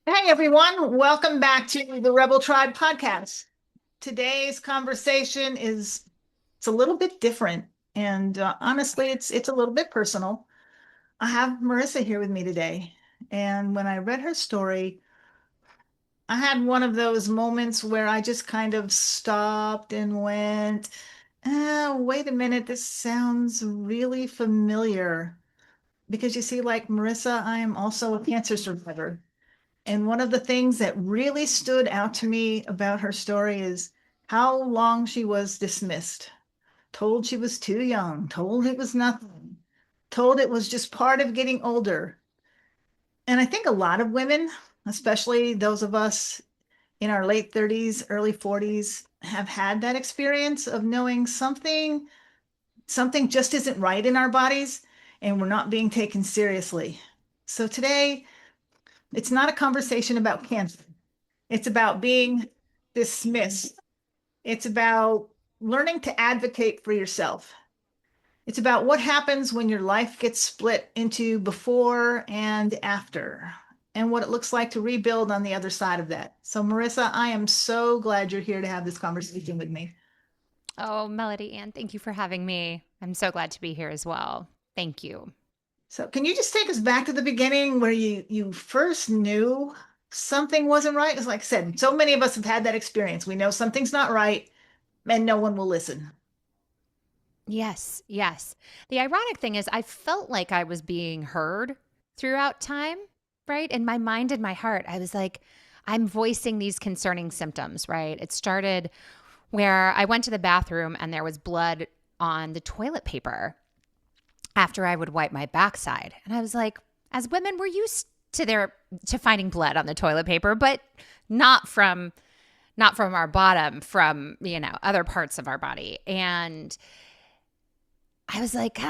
Hey everyone, welcome back to the Rebel Tribe podcast. Today's conversation is it's a little bit different, and honestly, it's a little bit personal. I have Marisa here with me today, and when I read her story, I had one of those moments where I just kind of stopped and went, wait a minute, this sounds really familiar. Because you see, like Marisa, I am also a cancer survivor. And one of the things that really stood out to me about her story is how long she was dismissed, told she was too young, told it was nothing, told it was just part of getting older. And I think a lot of women, especially those of us in our late 30s, early 40s, have had that experience of knowing something just isn't right in our bodies and we're not being taken seriously. So today, it's not a conversation about cancer. It's about being dismissed. It's about learning to advocate for yourself. It's about what happens when your life gets split into before and after, and what it looks like to rebuild on the other side of that. So, Marissa, I am so glad you're here to have this conversation with me. Oh, Melody Ann, thank you for having me. I'm so glad to be here as well. Thank you. So, can you just take us back to the beginning where you first knew something wasn't right? It's like I said, so many of us have had that experience. We know something's not right, and no one will listen. Yes, yes. The ironic thing is, I felt like I was being heard throughout time, right? In my mind and my heart, I was like, I'm voicing these concerning symptoms, right? It started where I went to the bathroom and there was blood on the toilet paper after I would wipe my backside. And I was like, as women, we're used to finding blood on the toilet paper, but not from not from our bottom, from, other parts of our body. And I was like,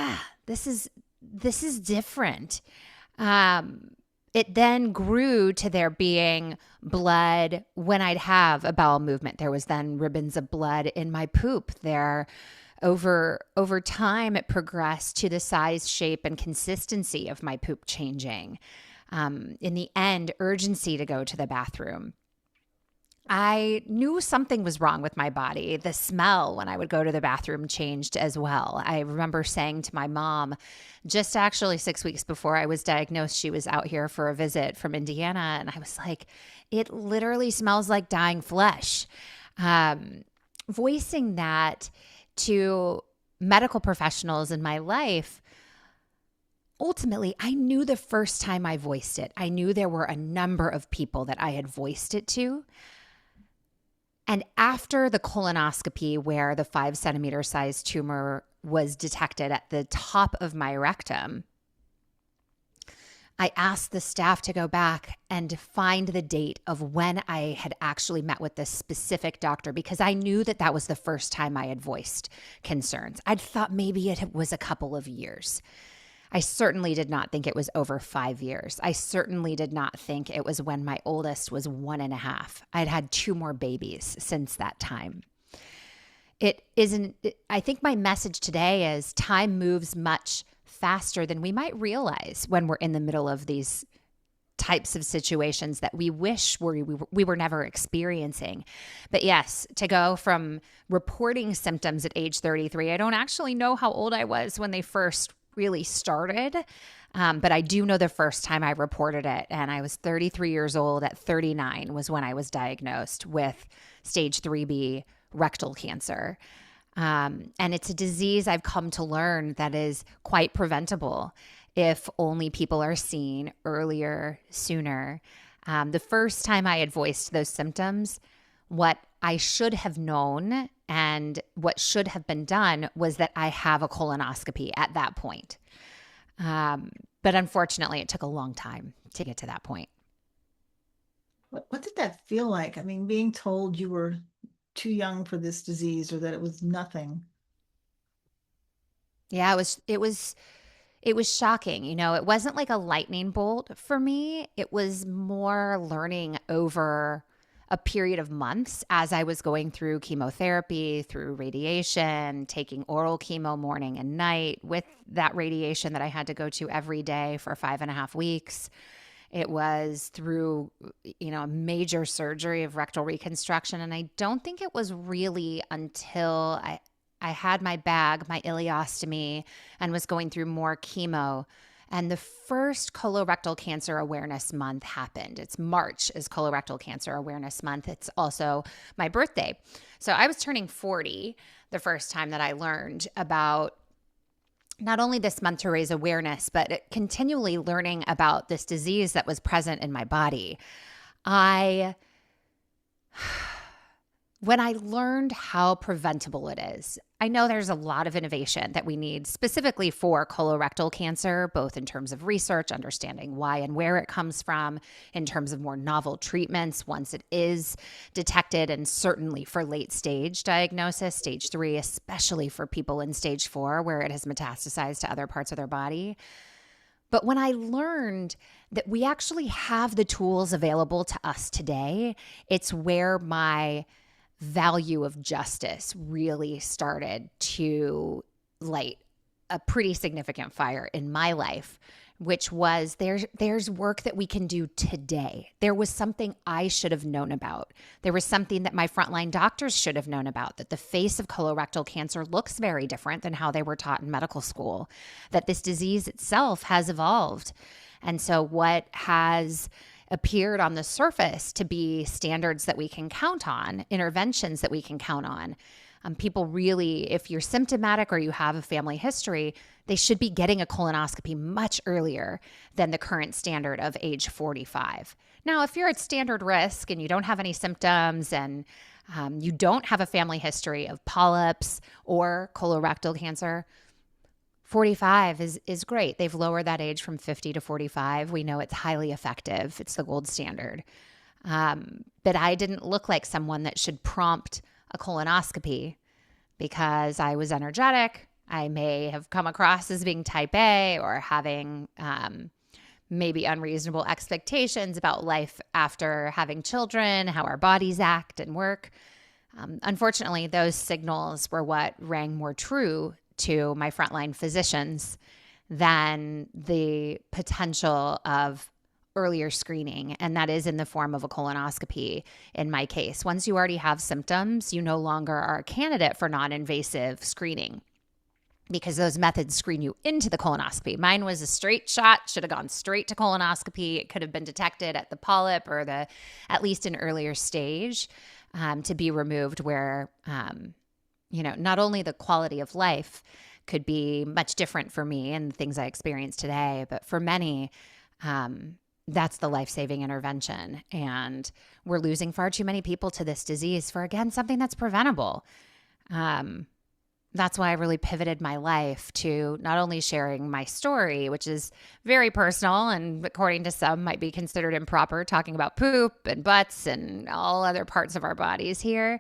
this is different. Um, it then grew to there being blood when I'd have a bowel movement. There was then ribbons of blood in my poop. There over time it progressed to the size, shape, and consistency of my poop changing. In the end, urgency to go to the bathroom. I knew something was wrong with my body. The smell when I would go to the bathroom changed as well. I remember saying to my mom, just actually 6 weeks before I was diagnosed, she was out here for a visit from Indiana. And I was like, it literally smells like dying flesh. Um, Voicing that to medical professionals in my life, ultimately, I knew the first time I voiced it, I knew there were a number of people that I had voiced it to. And after the colonoscopy, where the 5 centimeter size tumor was detected at the top of my rectum, I asked the staff to go back and find the date of when I had actually met with this specific doctor because I knew that that was the first time I had voiced concerns. I'd thought maybe it was a couple of years. I certainly did not think it was over 5 years. I certainly did not think it was when my oldest was 1.5. I'd had two more babies since that time. It isn't, I think my message today is time moves much faster than we might realize when we're in the middle of these types of situations that we wish we were never experiencing. But yes, to go from reporting symptoms at age 33, I don't actually know how old I was when they first really started. But I do know the first time I reported it, and I was 33 years old. At 39 was when I was diagnosed with stage 3B rectal cancer. And it's a disease I've come to learn that is quite preventable if only people are seen earlier, sooner. The first time I had voiced those symptoms, what I should have known and what should have been done was that I have a colonoscopy at that point. But unfortunately, it took a long time to get to that point. What did that feel like? I mean, being told you were too young for this disease or that it was nothing. Yeah, it was shocking. It wasn't like a lightning bolt for me. It was more learning over a period of months as I was going through chemotherapy, through radiation, taking oral chemo morning and night with that radiation that I had to go to every day for 5.5 weeks. It was through, a major surgery of rectal reconstruction. And I don't think it was really until I had my bag, my ileostomy, and was going through more chemo. And the first colorectal cancer awareness month happened. It's March is colorectal cancer awareness month. It's also my birthday. So I was turning 40 the first time that I learned about not only this month to raise awareness, but continually learning about this disease that was present in my body. I When I learned how preventable it is, I know there's a lot of innovation that we need specifically for colorectal cancer, both in terms of research, understanding why and where it comes from, in terms of more novel treatments once it is detected, and certainly for late stage diagnosis, stage 3, especially for people in stage 4 where it has metastasized to other parts of their body. But when I learned that we actually have the tools available to us today, it's where my value of justice really started to light a pretty significant fire in my life, which was there's work that we can do today. There was something I should have known about. There was something that my frontline doctors should have known about, that the face of colorectal cancer looks very different than how they were taught in medical school, that this disease itself has evolved. And so what has appeared on the surface to be standards that we can count on, interventions that we can count on. People really, if you're symptomatic or you have a family history, they should be getting a colonoscopy much earlier than the current standard of age 45. Now, if you're at standard risk and you don't have any symptoms and you don't have a family history of polyps or colorectal cancer, 45 is great. They've lowered that age from 50 to 45. We know it's highly effective. It's the gold standard. But I didn't look like someone that should prompt a colonoscopy because I was energetic. I may have come across as being type A or having maybe unreasonable expectations about life after having children, how our bodies act and work. Unfortunately, those signals were what rang more true to my frontline physicians than the potential of earlier screening. And that is in the form of a colonoscopy in my case. Once you already have symptoms, you no longer are a candidate for non-invasive screening because those methods screen you into the colonoscopy. Mine was a straight shot, should have gone straight to colonoscopy. It could have been detected at the polyp or at least an earlier stage to be removed where not only the quality of life could be much different for me and the things I experience today, but for many, that's the life-saving intervention. And we're losing far too many people to this disease for, again, something that's preventable. That's why I really pivoted my life to not only sharing my story, which is very personal and according to some might be considered improper, talking about poop and butts and all other parts of our bodies here.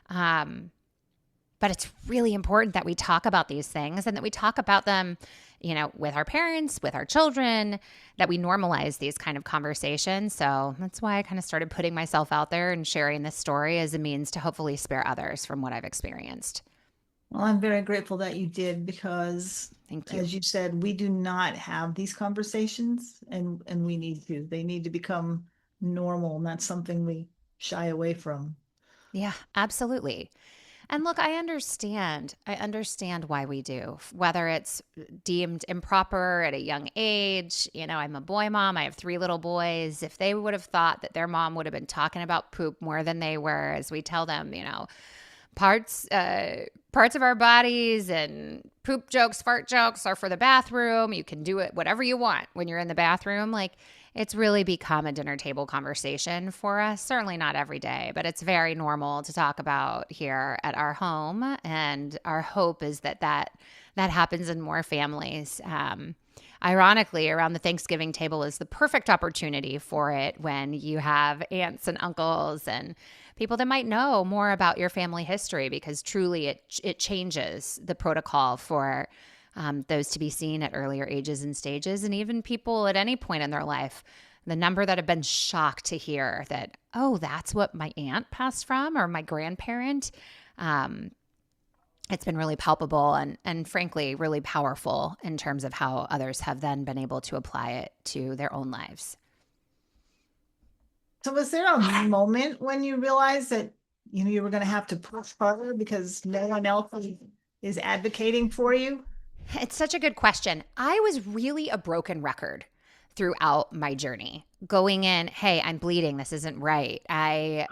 But it's really important that we talk about these things and that we talk about them, with our parents, with our children, that we normalize these kind of conversations. So that's why I kind of started putting myself out there and sharing this story as a means to hopefully spare others from what I've experienced. Well, I'm very grateful that you did because, Thank you. as you said, we do not have these conversations and we need to. They need to become normal, and that's something we shy away from. Yeah, absolutely. And look, I understand. I understand why we do, whether it's deemed improper at a young age. I'm a boy mom. I have 3 little boys. If they would have thought that their mom would have been talking about poop more than they were, as we tell them, parts of our bodies and poop jokes, fart jokes are for the bathroom. You can do it whatever you want when you're in the bathroom. Like, it's really become a dinner table conversation for us. Certainly not every day, but it's very normal to talk about here at our home. And our hope is that happens in more families. Ironically, around the Thanksgiving table is the perfect opportunity for it when you have aunts and uncles and people that might know more about your family history, because truly it changes the protocol for those to be seen at earlier ages and stages, and even people at any point in their life. The number that have been shocked to hear that, oh, that's what my aunt passed from or my grandparent. It's been really palpable and frankly, really powerful in terms of how others have then been able to apply it to their own lives. So was there a moment when you realized that, you were going to have to push harder because no one else is advocating for you? It's such a good question. I was really a broken record throughout my journey. Going in, hey, I'm bleeding. This isn't right. I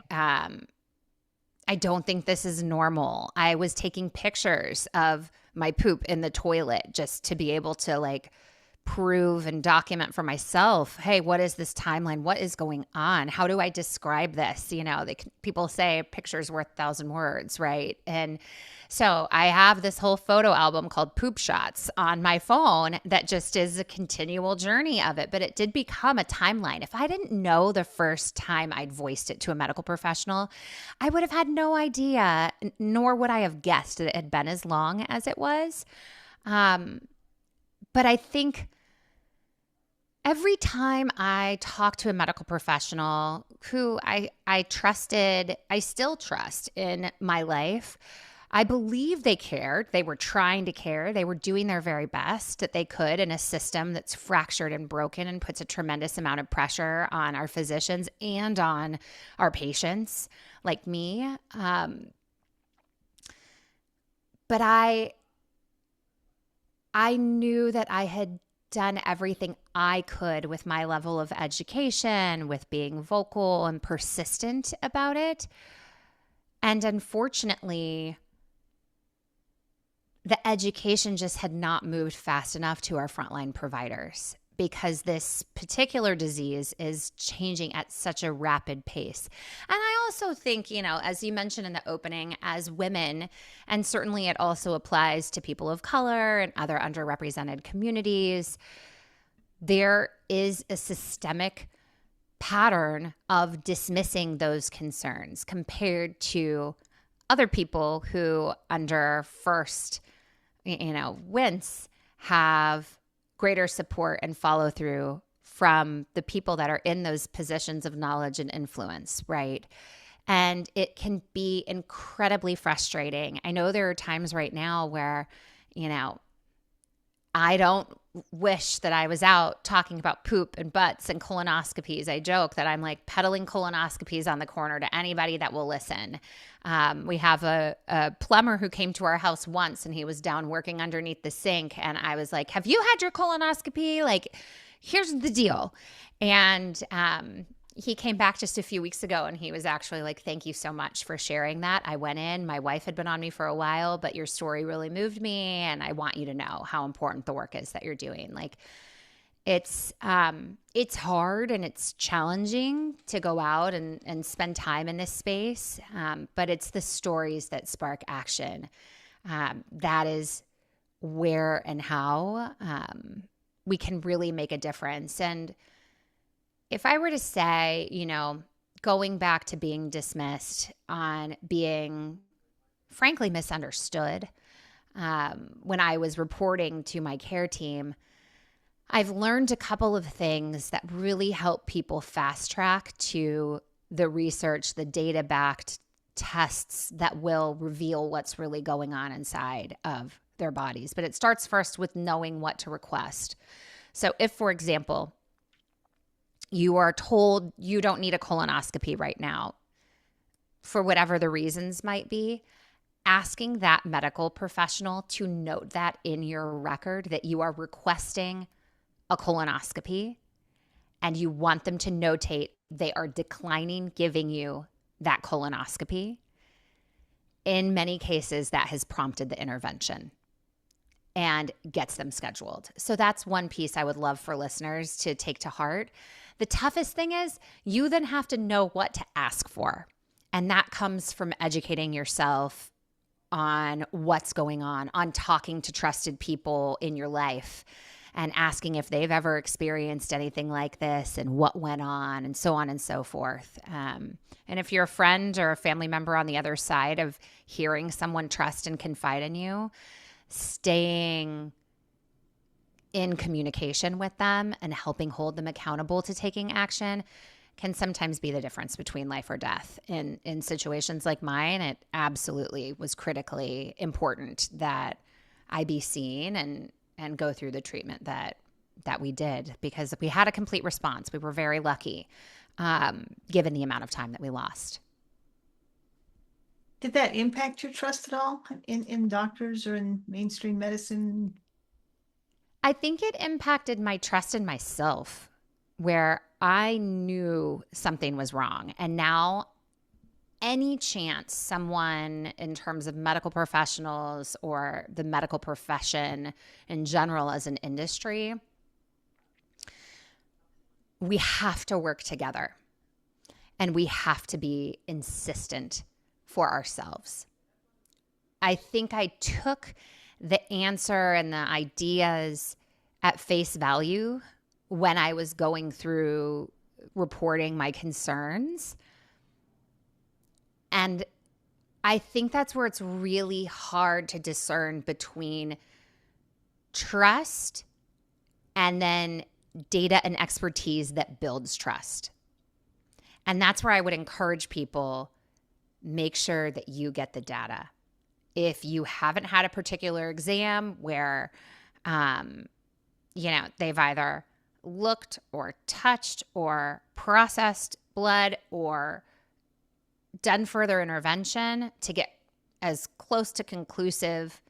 don't think this is normal. I was taking pictures of my poop in the toilet just to be able to like prove and document for myself, hey, what is this timeline? What is going on? How do I describe this? People say pictures worth 1,000 words, right? And so I have this whole photo album called Poop Shots on my phone that just is a continual journey of it. But it did become a timeline. If I didn't know the first time I'd voiced it to a medical professional, I would have had no idea, nor would I have guessed that it had been as long as it was. But I think every time I talk to a medical professional who I trusted, I still trust in my life, I believe they cared. They were trying to care. They were doing their very best that they could in a system that's fractured and broken and puts a tremendous amount of pressure on our physicians and on our patients like me. But I knew that I had done everything I could with my level of education, with being vocal and persistent about it. And unfortunately, the education just had not moved fast enough to our frontline providers because this particular disease is changing at such a rapid pace. And I also think, as you mentioned in the opening, as women, and certainly it also applies to people of color and other underrepresented communities, there is a systemic pattern of dismissing those concerns compared to other people who under first, wince have greater support and follow through from the people that are in those positions of knowledge and influence, right? And it can be incredibly frustrating. I know there are times right now where, I don't wish that I was out talking about poop and butts and colonoscopies. I joke that I'm like peddling colonoscopies on the corner to anybody that will listen. We have a plumber who came to our house once and he was down working underneath the sink. And I was like, have you had your colonoscopy? Like, here's the deal. And he came back just a few weeks ago and he was actually like, thank you so much for sharing that. I went in, my wife had been on me for a while, but your story really moved me. And I want you to know how important the work is that you're doing. Like it's hard and it's challenging to go out and spend time in this space. But it's the stories that spark action. That is where and how we can really make a difference. And if I were to say, going back to being dismissed on being frankly misunderstood, when I was reporting to my care team, I've learned a couple of things that really help people fast track to the research, the data backed tests that will reveal what's really going on inside of their bodies. But it starts first with knowing what to request. So if, for example, you are told you don't need a colonoscopy right now, for whatever the reasons might be, asking that medical professional to note that in your record that you are requesting a colonoscopy and you want them to notate they are declining giving you that colonoscopy. In many cases, that has prompted the intervention and gets them scheduled. So that's one piece I would love for listeners to take to heart. The toughest thing is you then have to know what to ask for. And that comes from educating yourself on what's going on talking to trusted people in your life and asking if they've ever experienced anything like this and what went on and so on and so forth. And if you're a friend or a family member on the other side of hearing someone trust and confide in you, staying in communication with them and helping hold them accountable to taking action can sometimes be the difference between life or death. In situations like mine, it absolutely was critically important that I be seen and go through the treatment that we did because we had a complete response. We were very lucky. given the amount of time that we lost. Did that impact your trust at all in doctors or in mainstream medicine? I think it impacted my trust in myself, where I knew something was wrong. And now, any chance someone, in terms of medical professionals or the medical profession in general as an industry, we have to work together and we have to be insistent for ourselves. I think I took the answer and the ideas at face value when I was going through reporting my concerns. And I think that's where it's really hard to discern between trust and then data and expertise that builds trust. And that's where I would encourage people, make sure that you get the data. If you haven't had a particular exam where, they've either looked or touched or processed blood or done further intervention to get as close to conclusive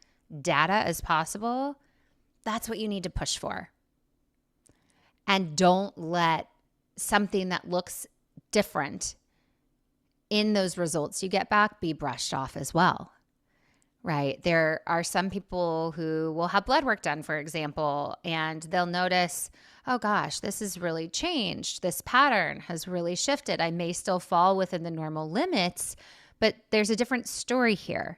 data as possible, that's what you need to push for. And don't let something that looks different in those results you get back be brushed off as well, right? There are some people who will have blood work done, for example, and they'll notice, oh gosh, this has really changed. This pattern has really shifted. I may still fall within the normal limits, but there's a different story here.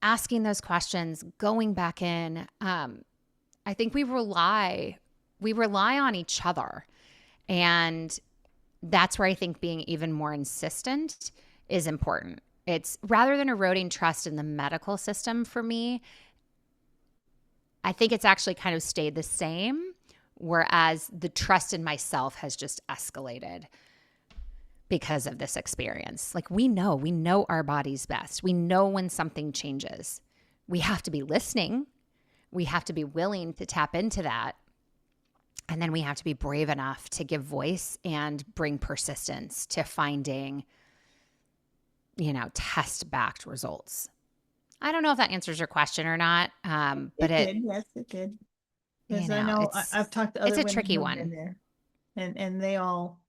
Asking those questions, going back in, I think we rely on each other. And that's where I think being even more insistent is important. It's rather than eroding trust in the medical system for me, I think it's actually kind of stayed the same, whereas the trust in myself has just escalated because of this experience. Like we know our bodies best. We know when something changes. We have to be listening. We have to be willing to tap into that. And then we have to be brave enough to give voice and bring persistence to finding, test-backed results. I don't know if that answers your question or not, but It did. Yes, it did. Because I know I've talked to it's other a women tricky who've been one. there, and they all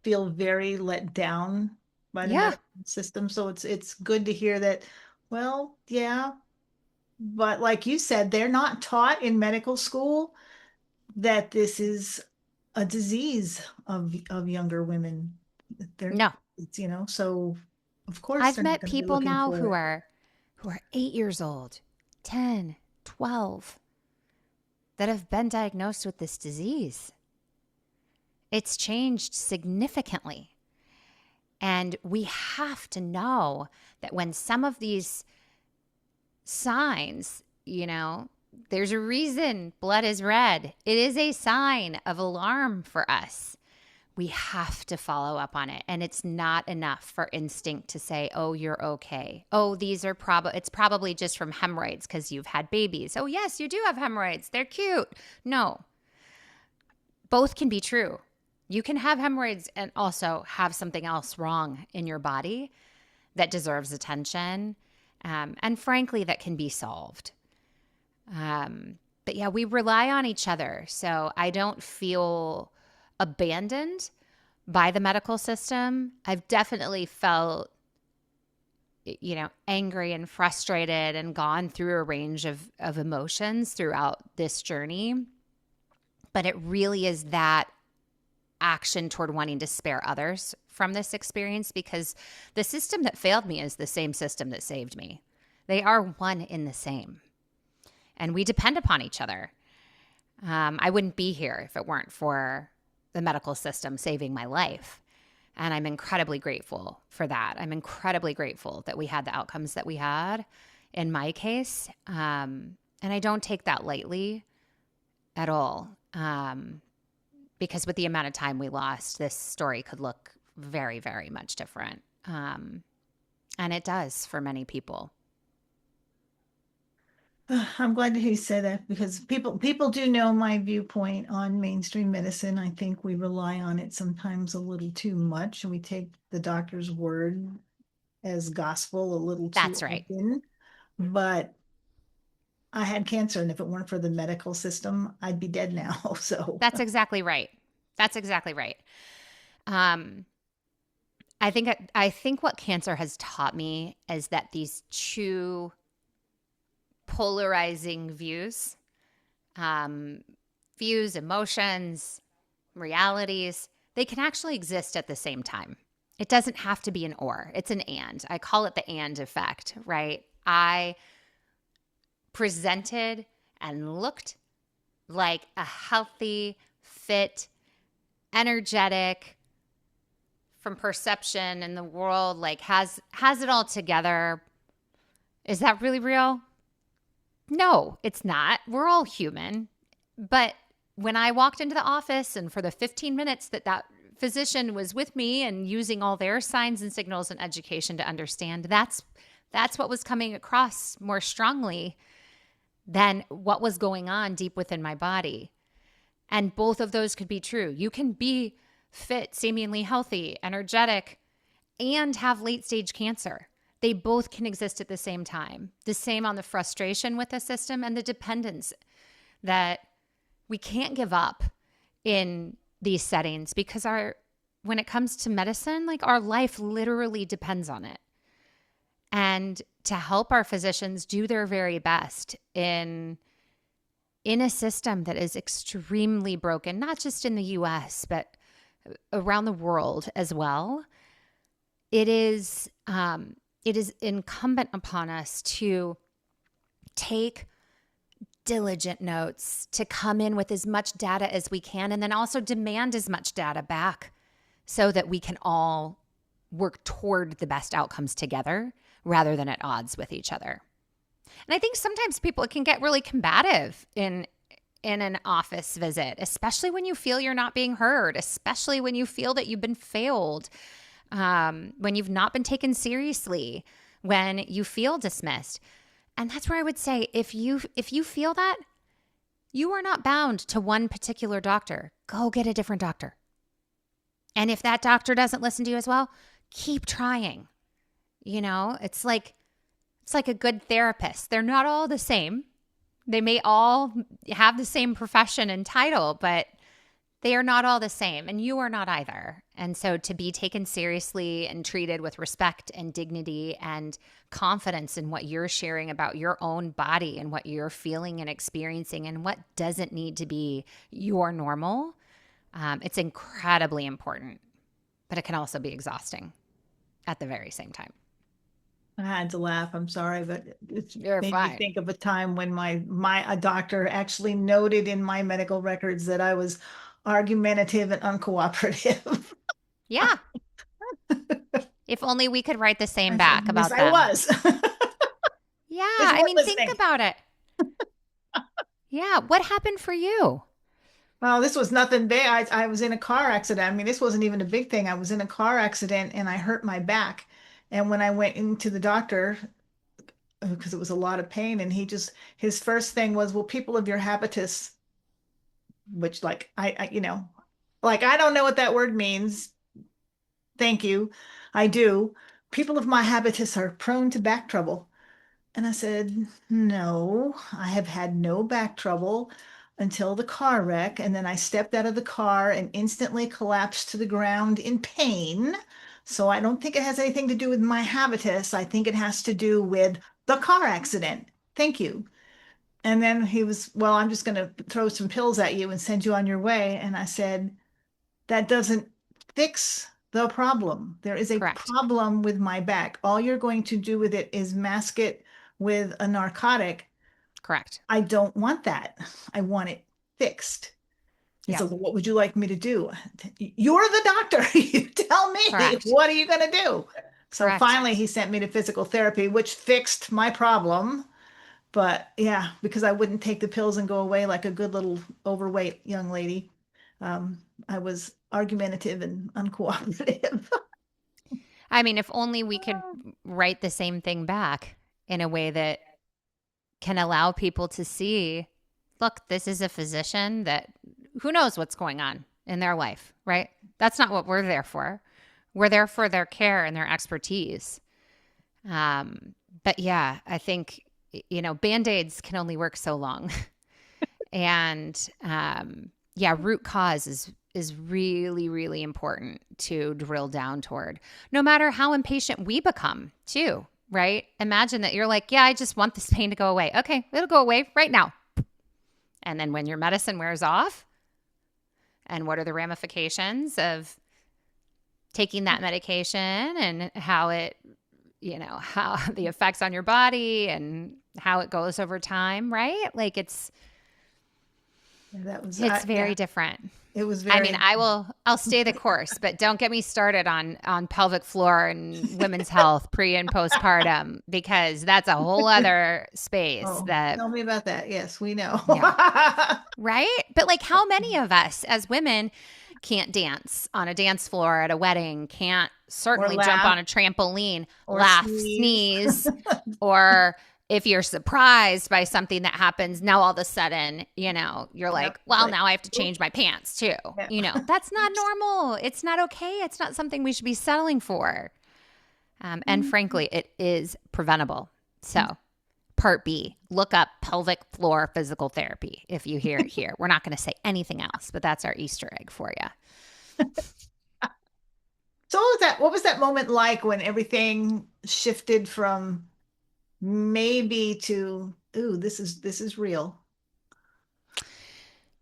feel very let down by the Yeah, medical system. So it's good to hear that, well, yeah, but like you said, they're not taught in medical school that this is a disease of younger women. They're no. so of course I've they're not met going to be people looking now for who it. are 8 years old, 10, 12, that have been diagnosed with this disease. It's changed significantly. And we have to know that when some of these signs, there's a reason blood is red. It is a sign of alarm for us. We have to follow up on it. And it's not enough for instinct to say, oh, you're okay. Oh, it's probably just from hemorrhoids because you've had babies. Oh, yes, you do have hemorrhoids. They're cute. No, both can be true. You can have hemorrhoids and also have something else wrong in your body that deserves attention. And frankly, that can be solved. But yeah, we rely on each other. So I don't feel abandoned by the medical system. I've definitely felt, angry and frustrated and gone through a range of emotions throughout this journey. But it really is that action toward wanting to spare others from this experience, because the system that failed me is the same system that saved me. They are one in the same. And we depend upon each other. I wouldn't be here if it weren't for the medical system saving my life. And I'm incredibly grateful for that. I'm incredibly grateful that we had the outcomes that we had in my case. And I don't take that lightly at all. Because with the amount of time we lost, this story could look very, very much different. And it does for many people. I'm glad to hear you say that because people do know my viewpoint on mainstream medicine. I think we rely on it sometimes a little too much, and we take the doctor's word as gospel a little too That's right. often. But I had cancer, and if it weren't for the medical system, I'd be dead now. So, That's exactly right. That's exactly right. Um, I think what cancer has taught me is that these two polarizing um, views, emotions, realities, they can actually exist at the same time. It doesn't have to be an or, it's an and. I call it the and effect, right? I presented and looked like a healthy, fit, energetic, from perception in the world, like has it all together. Is that really real? No, it's not. We're all human. But when I walked into the office and for the 15 minutes that physician was with me and using all their signs and signals and education to understand, that's what was coming across more strongly than what was going on deep within my body. And both of those could be true. You can be fit, seemingly healthy, energetic, and have late stage cancer. They both can exist at the same time. The same on the frustration with the system and the dependence that we can't give up in these settings because when it comes to medicine, like our life literally depends on it. And to help our physicians do their very best in a system that is extremely broken, not just in the US, but around the world as well, it is incumbent upon us to take diligent notes, to come in with as much data as we can, and then also demand as much data back so that we can all work toward the best outcomes together rather than at odds with each other. And I think sometimes people can get really combative in an office visit, especially when you feel you're not being heard, especially when you feel that you've been failed, when you've not been taken seriously, when you feel dismissed. And that's where I would say if you feel that, you are not bound to one particular doctor. Go get a different doctor. And if that doctor doesn't listen to you as well, keep trying. It's like a good therapist. They're not all the same. They may all have the same profession and title, but they are not all the same, and you are not either. And so to be taken seriously and treated with respect and dignity and confidence in what you're sharing about your own body and what you're feeling and experiencing and what doesn't need to be your normal, it's incredibly important, but it can also be exhausting at the very same time. I had to laugh. I'm sorry, but it You're made me fine. think of a time when my a doctor actually noted in my medical records that I was argumentative and uncooperative. Yeah. If only we could write the same I said, back yes, about I them. was. Yeah. Because you I weren't mean, think listening. about it. Yeah. What happened for you? Well, this was nothing big. I was in a car accident. I mean, this wasn't even a big thing. I was in a car accident and I hurt my back. And when I went into the doctor, because it was a lot of pain, and his first thing was, well, people of your habitus, which like like I don't know what that word means. Thank you. I do. People of my habitus are prone to back trouble. And I said, no, I have had no back trouble until the car wreck. And then I stepped out of the car and instantly collapsed to the ground in pain. So I don't think it has anything to do with my habitus. I think it has to do with the car accident. Thank you. And then he was, well, I'm just going to throw some pills at you and send you on your way. And I said, that doesn't fix the problem. There is a Correct. problem with my back. All you're going to do with it is mask it with a narcotic. Correct. I don't want that. I want it fixed. He Yep. said, well, what would you like me to do? You're the doctor. You tell me. Correct. What are you going to do? So Correct. finally, he sent me to physical therapy, which fixed my problem. But yeah, because I wouldn't take the pills and go away like a good little overweight young lady. I was argumentative and uncooperative. I mean, if only we could write the same thing back in a way that can allow people to see, look, this is a physician that who knows what's going on in their life, right? That's not what we're there for. We're there for their care and their expertise. But yeah, I think, Band-Aids can only work so long. And yeah, root cause is really, really important to drill down toward, no matter how impatient we become too, right? Imagine that you're like, yeah, I just want this pain to go away. Okay, it'll go away right now. And then when your medicine wears off, and what are the ramifications of taking that medication and how it, how the effects on your body and how it goes over time, right? Like it's very different. It was I very. mean, I'll stay the course, but don't get me started on pelvic floor and women's health pre and postpartum, because that's a whole other space that. Tell me about that. Yes, we know. Yeah. Right? But like, how many of us as women can't dance on a dance floor at a wedding, can't certainly jump on a trampoline, or laugh, sneeze, or if you're surprised by something that happens, now all of a sudden, you're like, well, now I have to change my pants too. That's not normal. It's not okay. It's not something we should be settling for. And frankly, it is preventable. So part B, look up pelvic floor physical therapy if you hear it here. We're not going to say anything else, but that's our Easter egg for you. So what was that moment like when everything shifted from maybe to, ooh, this is real?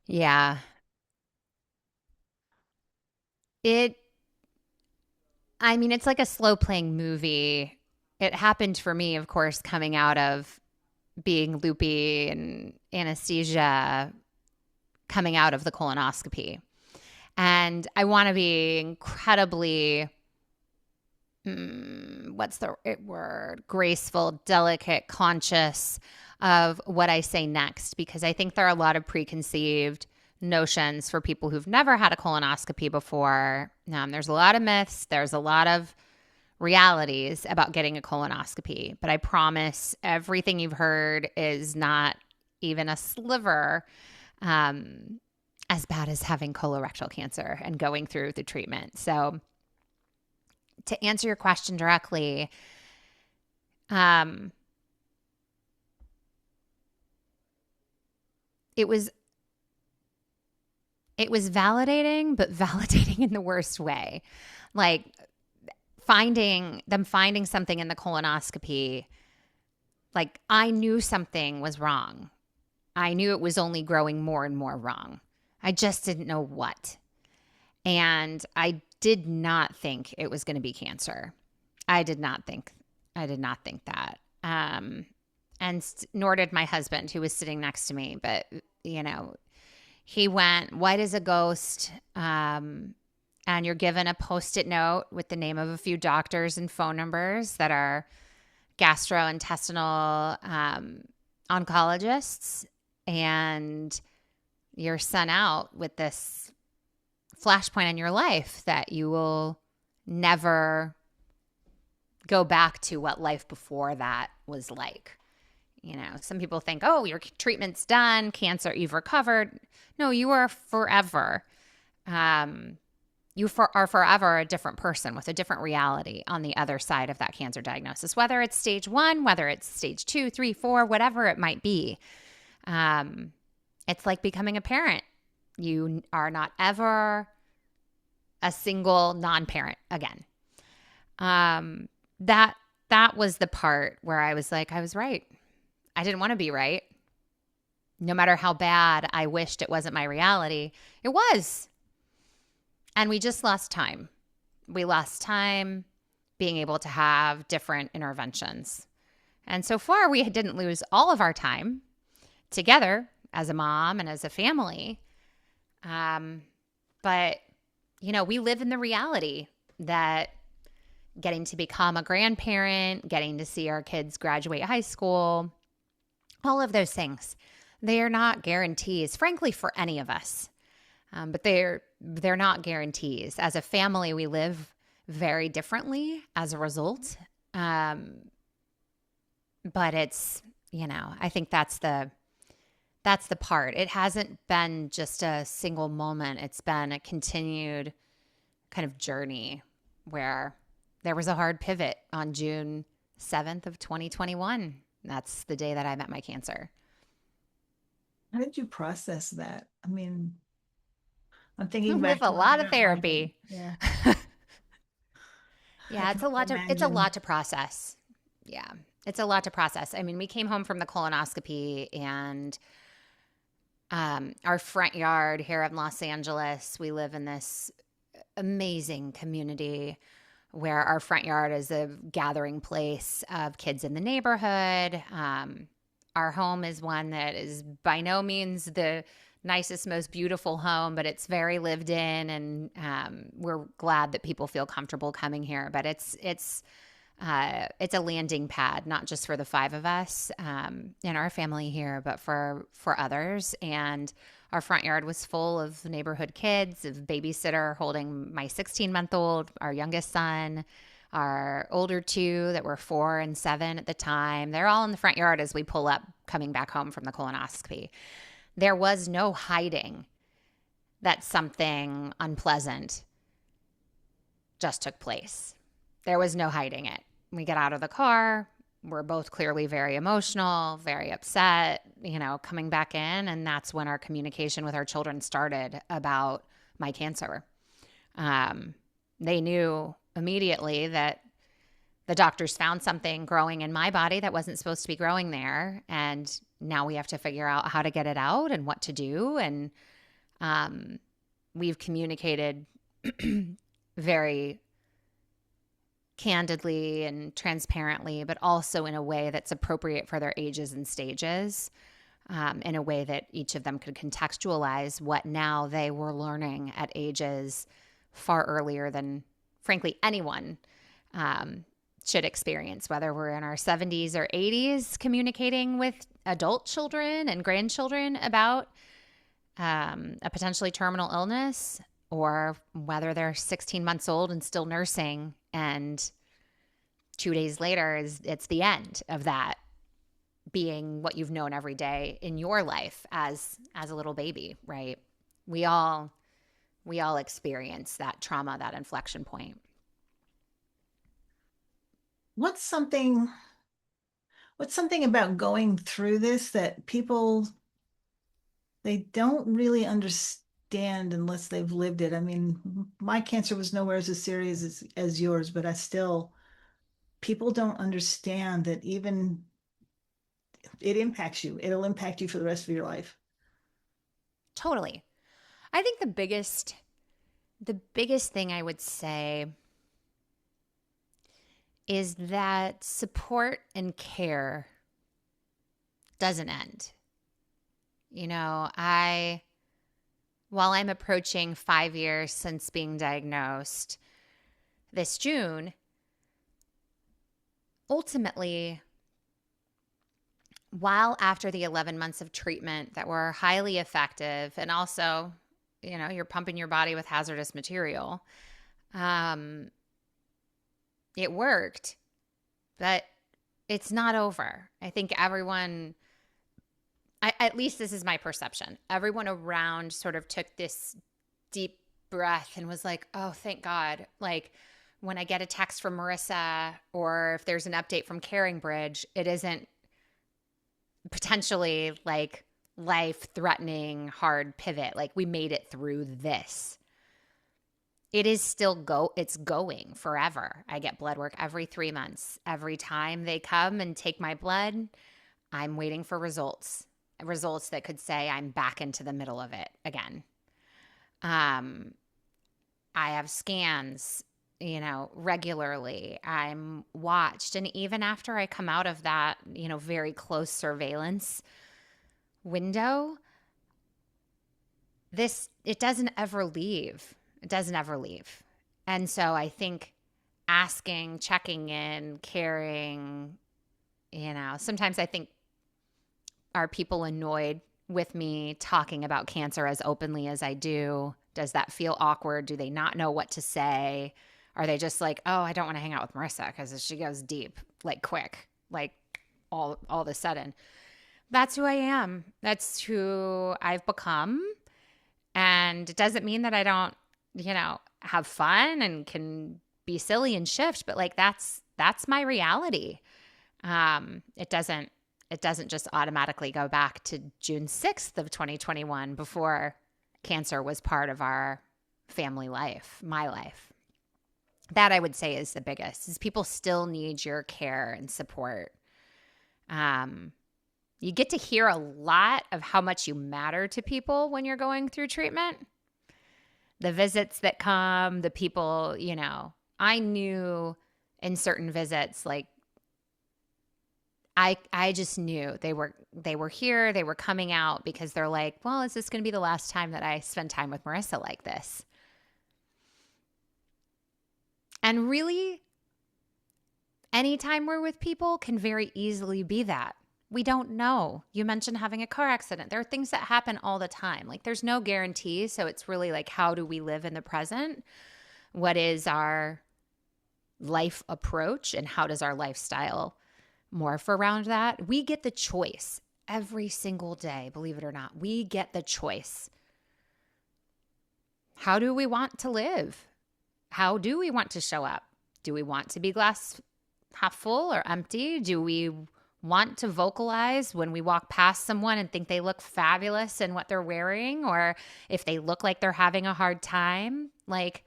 Yeah. It's like a slow playing movie. It happened for me, of course, coming out of being loopy and anesthesia, coming out of the colonoscopy. And I want to be incredibly, what's the word? Graceful, delicate, conscious of what I say next, because I think there are a lot of preconceived notions for people who've never had a colonoscopy before. There's a lot of myths. There's a lot of realities about getting a colonoscopy, but I promise everything you've heard is not even a sliver as bad as having colorectal cancer and going through the treatment. So to answer your question directly, it was validating, but validating in the worst way. Like finding something in the colonoscopy, like I knew something was wrong. I knew it was only growing more and more wrong. I just didn't know what. And I did not think it was going to be cancer. I did not think that. Nor did my husband, who was sitting next to me. But, he went white as a ghost. And you're given a Post-it note with the name of a few doctors and phone numbers that are gastrointestinal oncologists. And you're sent out with this flashpoint in your life that you will never go back to what life before that was like. Some people think, oh, your treatment's done, cancer, you've recovered. No, you are forever. You are forever a different person with a different reality on the other side of that cancer diagnosis, whether it's stage 1, whether it's stage 2, 3, 4, whatever it might be. It's like becoming a parent. You are not ever a single non-parent again. That was the part where I was like, I was right. I didn't want to be right. No matter how bad I wished it wasn't my reality, it was. And we just lost time. We lost time being able to have different interventions. And so far, we didn't lose all of our time together as a mom and as a family. But, we live in the reality that getting to become a grandparent, getting to see our kids graduate high school, all of those things, they are not guarantees, frankly, for any of us. But they're not guarantees. As a family, we live very differently as a result. But it's I think that's the part. It hasn't been just a single moment. It's been a continued kind of journey where there was a hard pivot on June 7th of 2021. That's the day that I met my cancer. How did you process that? I mean, I'm thinking With back a to when I lot of got mine. therapy. Yeah, I Yeah, can it's a only lot to it's a imagine. lot to process. Yeah. It's a lot to process. I mean, we came home from the colonoscopy and our front yard here in Los Angeles, we live in this amazing community where our front yard is a gathering place of kids in the neighborhood. Our home is one that is by no means the nicest, most beautiful home, but it's very lived in, and we're glad that people feel comfortable coming here. But it's a landing pad, not just for the five of us in our family here, but for others. And our front yard was full of neighborhood kids, of babysitter holding my 16-month-old, our youngest son, our older two that were 4 and 7 at the time. They're all in the front yard as we pull up coming back home from the colonoscopy. There was no hiding that something unpleasant just took place. There was no hiding it. We get out of the car. We're both clearly very emotional, very upset, coming back in. And that's when our communication with our children started about my cancer. They knew immediately that the doctors found something growing in my body that wasn't supposed to be growing there. And now we have to figure out how to get it out and what to do. And we've communicated very candidly and transparently, but also in a way that's appropriate for their ages and stages, in a way that each of them could contextualize what now they were learning at ages far earlier than, frankly, anyone should experience, whether we're in our 70s or 80s, communicating with adult children and grandchildren about a potentially terminal illness, or whether they're 16 months old and still nursing, and 2 days later it's the end of that being what you've known every day in your life as a little baby, right? We all experience that trauma, that inflection point. What's something what's something about going through this that people they don't really understand unless they've lived it? I mean, my cancer was nowhere as serious as yours, but I still people don't understand that even it impacts you. It'll impact you for the rest of your life. Totally. I think the biggest thing I would say is that support and care doesn't end. While I'm approaching 5 years since being diagnosed this June, ultimately, while after the 11 months of treatment that were highly effective, and also, you're pumping your body with hazardous material, it worked, but it's not over. I think everyone, at least this is my perception, everyone around sort of took this deep breath and was like, oh, thank God. Like, when I get a text from Marisa, or if there's an update from Caring Bridge, it isn't potentially like life-threatening hard pivot. Like, we made it through this. It is still it's going forever. I get blood work every 3 months. Every time they come and take my blood, I'm waiting for results that could say I'm back into the middle of it again. I have scans, regularly. I'm watched. And even after I come out of that, very close surveillance window, it doesn't ever leave. It doesn't ever leave. And so I think asking, checking in, caring, sometimes I think, are people annoyed with me talking about cancer as openly as I do? Does that feel awkward? Do they not know what to say? Are they just like, oh, I don't want to hang out with Marisa because she goes deep, like quick, like all of a sudden. That's who I am. That's who I've become. And it doesn't mean that I don't, have fun and can be silly and shift, but like that's my reality. It doesn't just automatically go back to June 6th of 2021 before cancer was part of our family life, my life. That I would say is the biggest, is people still need your care and support. You get to hear a lot of how much you matter to people when you're going through treatment. The visits that come, the people, I knew in certain visits, like I just knew they were here, they were coming out because they're like, well, is this going to be the last time that I spend time with Marisa like this? And really, anytime we're with people can very easily be that. We don't know. You mentioned having a car accident. There are things that happen all the time. Like there's no guarantee. So it's really like, how do we live in the present? What is our life approach and how does our lifestyle morph around that? We get the choice every single day, believe it or not. We get the choice. How do we want to live? How do we want to show up? Do we want to be glass half full or empty? Do we want to vocalize when we walk past someone and think they look fabulous in what they're wearing, or if they look like they're having a hard time? Like,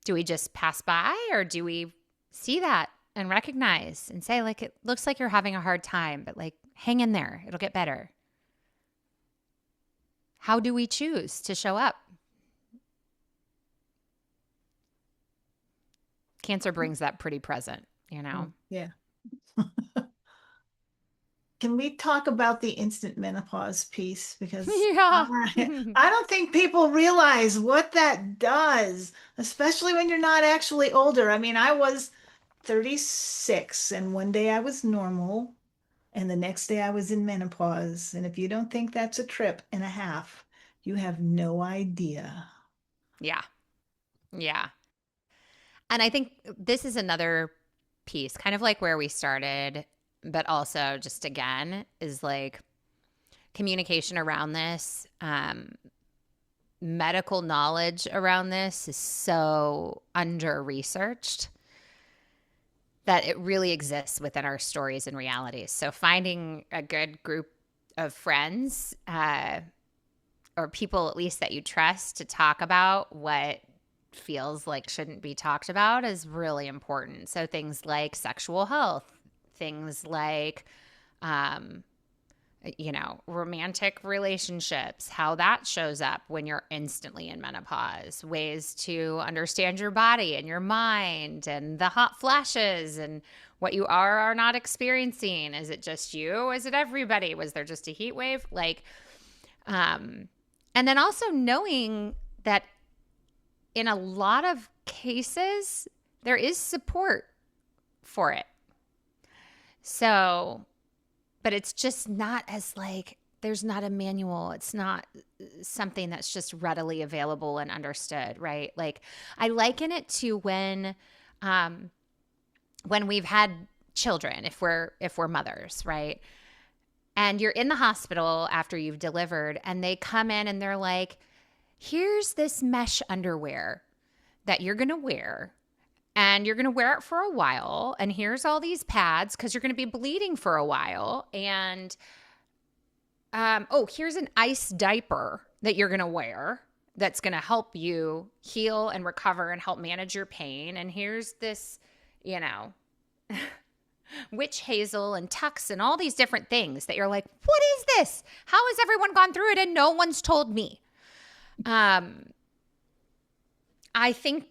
do we just pass by, or do we see that and recognize and say, like, it looks like you're having a hard time, but like, hang in there, it'll get better? How do we choose to show up? Cancer brings that pretty present, Yeah. Can we talk about the instant menopause piece? Because Yeah. I don't think people realize what that does, especially when you're not actually older. I mean, I was 36 and one day I was normal and the next day I was in menopause. And if you don't think that's a trip and a half, you have no idea. Yeah. Yeah. And I think this is another piece, kind of like where we started, but also just again, is like communication around this. Medical knowledge around this is so under-researched that it really exists within our stories and realities. So finding a good group of friends or people at least that you trust to talk about what feels like shouldn't be talked about is really important. So things like sexual health, things like, romantic relationships, how that shows up when you're instantly in menopause, ways to understand your body and your mind and the hot flashes and what you are or not experiencing. Is it just you? Is it everybody? Was there just a heat wave? And then also knowing that in a lot of cases, there is support for it. So, but it's just not as like, there's not a manual. It's not something that's just readily available and understood, right? Like I liken it to when we've had children, if we're mothers, right? And you're in the hospital after you've delivered and they come in and they're like, here's this mesh underwear that you're going to wear and you're going to wear it for a while. And here's all these pads because you're going to be bleeding for a while. And, here's an ice diaper that you're going to wear that's going to help you heal and recover and help manage your pain. And here's this, witch hazel and Tux and all these different things that you're like, what is this? How has everyone gone through it and no one's told me? I think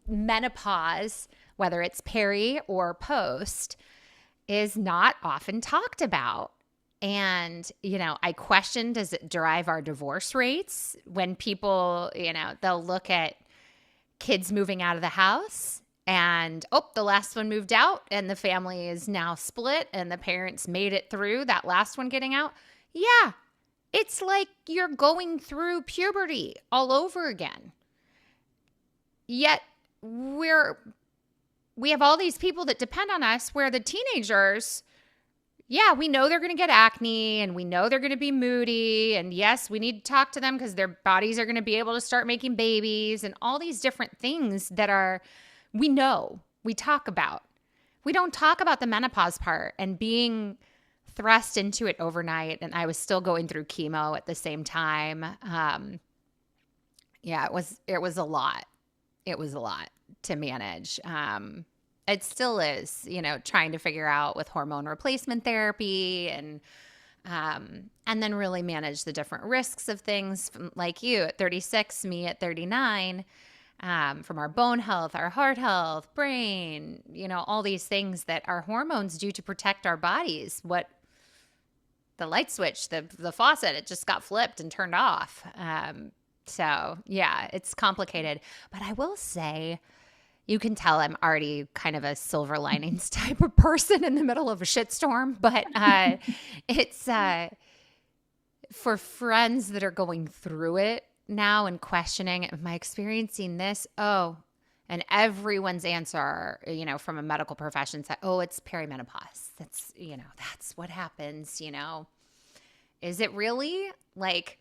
menopause, whether it's peri or post, is not often talked about. And, I question, does it drive our divorce rates when people, they'll look at kids moving out of the house and, the last one moved out and the family is now split and the parents made it through that last one getting out. Yeah. It's like you're going through puberty all over again. Yet we have all these people that depend on us where the teenagers yeah, we know they're going to get acne and we know they're going to be moody. And yes, we need to talk to them because their bodies are going to be able to start making babies and all these different things that we know, we talk about. We don't talk about the menopause part and being thrust into it overnight. And I was still going through chemo at the same time. Yeah, it was a lot. It was a lot to manage. It still is, trying to figure out with hormone replacement therapy and then really manage the different risks of things from, like you at 36, me at 39, from our bone health, our heart health, brain, all these things that our hormones do to protect our bodies. What the light switch, the faucet, it just got flipped and turned off. So yeah, it's complicated. But I will say, you can tell I'm already kind of a silver linings type of person in the middle of a shitstorm. But it's for friends that are going through it now and questioning, am I experiencing this? Oh, and everyone's answer, from a medical profession said, oh, it's perimenopause. That's what happens, Is it really? Like,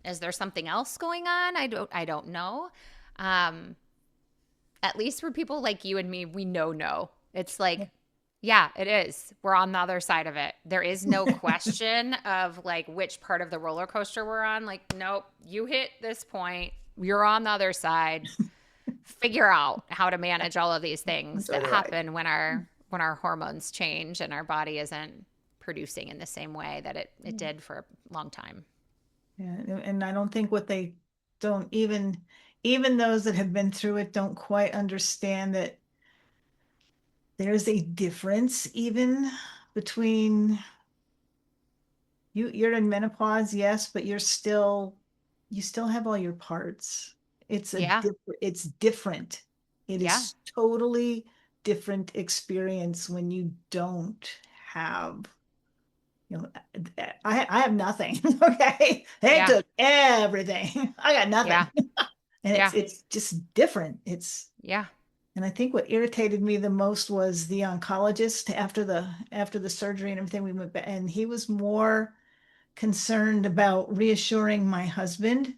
is there something else going on? I don't know. At least for people like you and me, we know no. It's like, yeah, it is. We're on the other side of it. There is no question of like which part of the roller coaster we're on. Like, nope, you hit this point. You're on the other side. Figure out how to manage all of these things that happen when our hormones change and our body isn't producing in the same way that it did for a long time. Yeah, and I don't think what they don't even those that have been through it don't quite understand that there's a difference even between you're in menopause, yes, but you still have all your parts. Yeah. It's different. It Yeah. is totally different experience when you don't have, I have nothing. Okay. They Yeah. took everything. I got nothing. Yeah. And Yeah. it's just different. Yeah. And I think what irritated me the most was the oncologist after the surgery and everything. We went back, and he was more concerned about reassuring my husband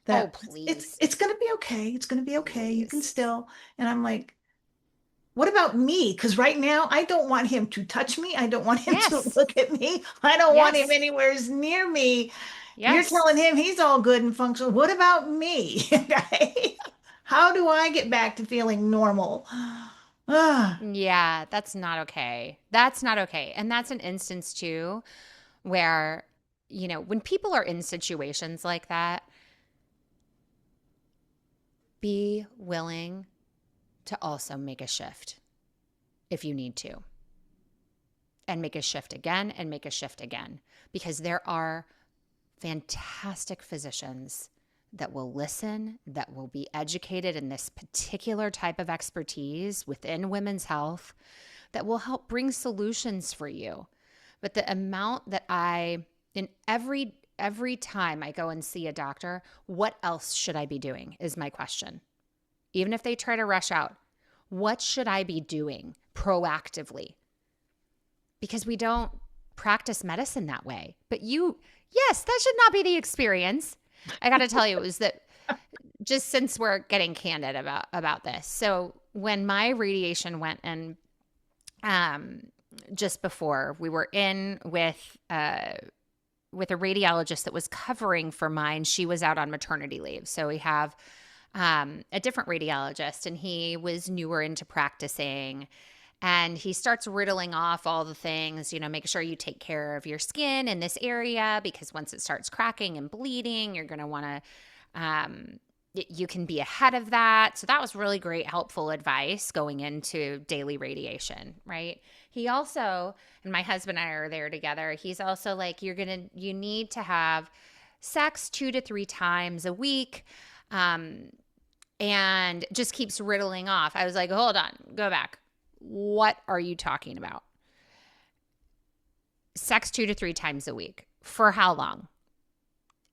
Oh, that please. it's going to be okay. It's going to be okay. You can Please. still. And I'm like, what about me? Because right now I don't want him to touch me. I don't want him to Yes. look at me. I don't want him Yes. anywhere near me. You're Yes. telling him he's all good and functional. What about me? Okay. How do I get back to feeling normal? Ah, Yeah, that's not okay. That's not okay. And that's an instance too where, when people are in situations like that, be willing to also make a shift if you need to, and make a shift again and make a shift again, because there are fantastic physicians that will listen, that will be educated in this particular type of expertise within women's health, that will help bring solutions for you. But the amount that in every time I go and see a doctor, what else should I be doing is my question. Even if they try to rush out, what should I be doing proactively? Because we don't practice medicine that way. But yes, that should not be the experience. I got to tell you, it was that, just since we're getting candid about this. So when my radiation went, and just before, we were in with a radiologist that was covering for mine. She was out on maternity leave. So we have a different radiologist, and he was newer into practicing. And he starts riddling off all the things, make sure you take care of your skin in this area, because once it starts cracking and bleeding, you're going to want to, you can be ahead of that. So that was really great, helpful advice going into daily radiation, right? He also, and my husband and I are there together, he's also like, you need to have sex 2 to 3 times a week. And just keeps riddling off. I was like, hold on, go back. What are you talking about? Sex 2 to 3 times a week. For how long?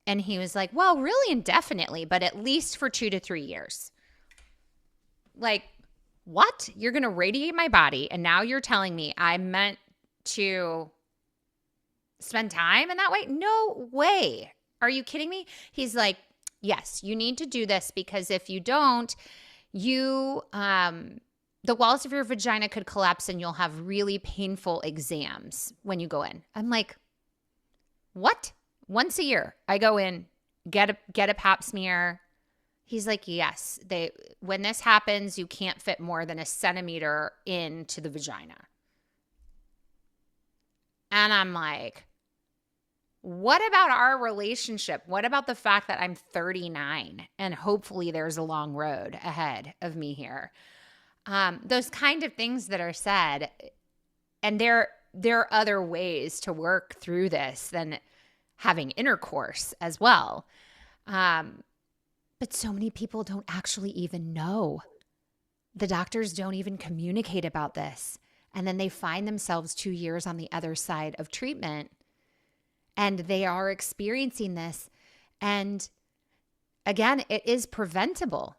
And he was like, well, really indefinitely, but at least for 2 to 3 years. Like, what? You're going to radiate my body, and now you're telling me I meant to spend time in that way? No way. Are you kidding me? He's like, yes, you need to do this because if you don't, you, the walls of your vagina could collapse and you'll have really painful exams when you go in. I'm like, what? Once a year, I go in, get a pap smear. He's like, yes, when this happens, you can't fit more than a centimeter into the vagina. And I'm like, what about our relationship? What about the fact that I'm 39 and hopefully there's a long road ahead of me here? Those kind of things that are said, and there are other ways to work through this than having intercourse as well. But so many people don't actually even know. The doctors don't even communicate about this. And then they find themselves 2 years on the other side of treatment and they are experiencing this. And again, it is preventable.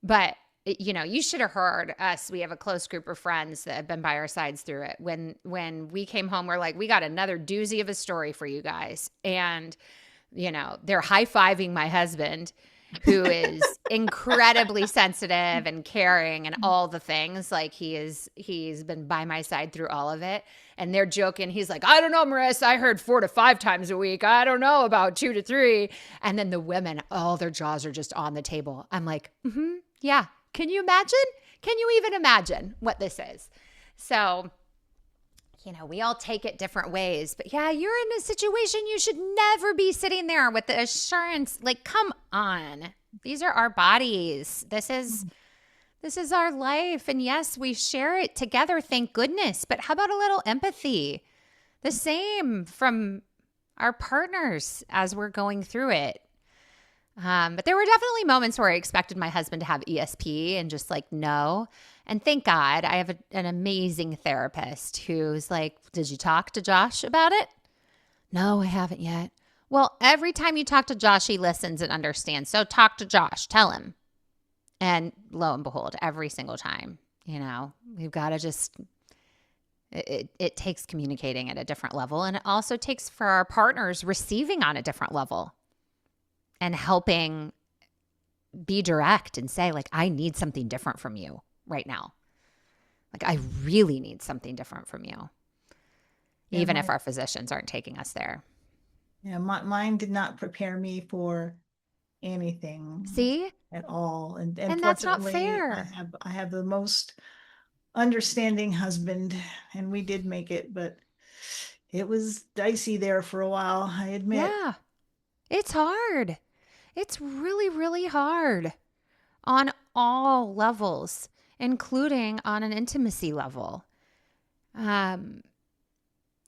But, you should have heard us. We have a close group of friends that have been by our sides through it. When we came home, we're like, we got another doozy of a story for you guys. And, they're high-fiving my husband, who is incredibly sensitive and caring and all the things. Like he's been by my side through all of it. And they're joking. He's like, I don't know, Marissa, I heard 4 to 5 times a week. I don't know about 2 to 3. And then the women, all their jaws are just on the table. I'm like, yeah. Can you imagine? Can you even imagine what this is? So, we all take it different ways. But yeah, you're in a situation you should never be sitting there with the assurance. Like, come on. These are our bodies. This is our life. And yes, we share it together, thank goodness. But how about a little empathy? The same from our partners as we're going through it. But there were definitely moments where I expected my husband to have ESP and just like, no. And thank God I have an amazing therapist who's like, did you talk to Josh about it? No, I haven't yet. Well, every time you talk to Josh, he listens and understands. So talk to Josh, tell him. And lo and behold, every single time, we've got to just, it takes communicating at a different level. And it also takes for our partners receiving on a different level and helping be direct and say, like, I need something different from you right now. Like, I really need something different from you, even if our physicians aren't taking us there. Yeah, mine did not prepare me for anything. See? At all. And that's not fair. I have the most understanding husband, and we did make it, but it was dicey there for a while, I admit. Yeah. It's hard. It's really, really hard on all levels, including on an intimacy level. And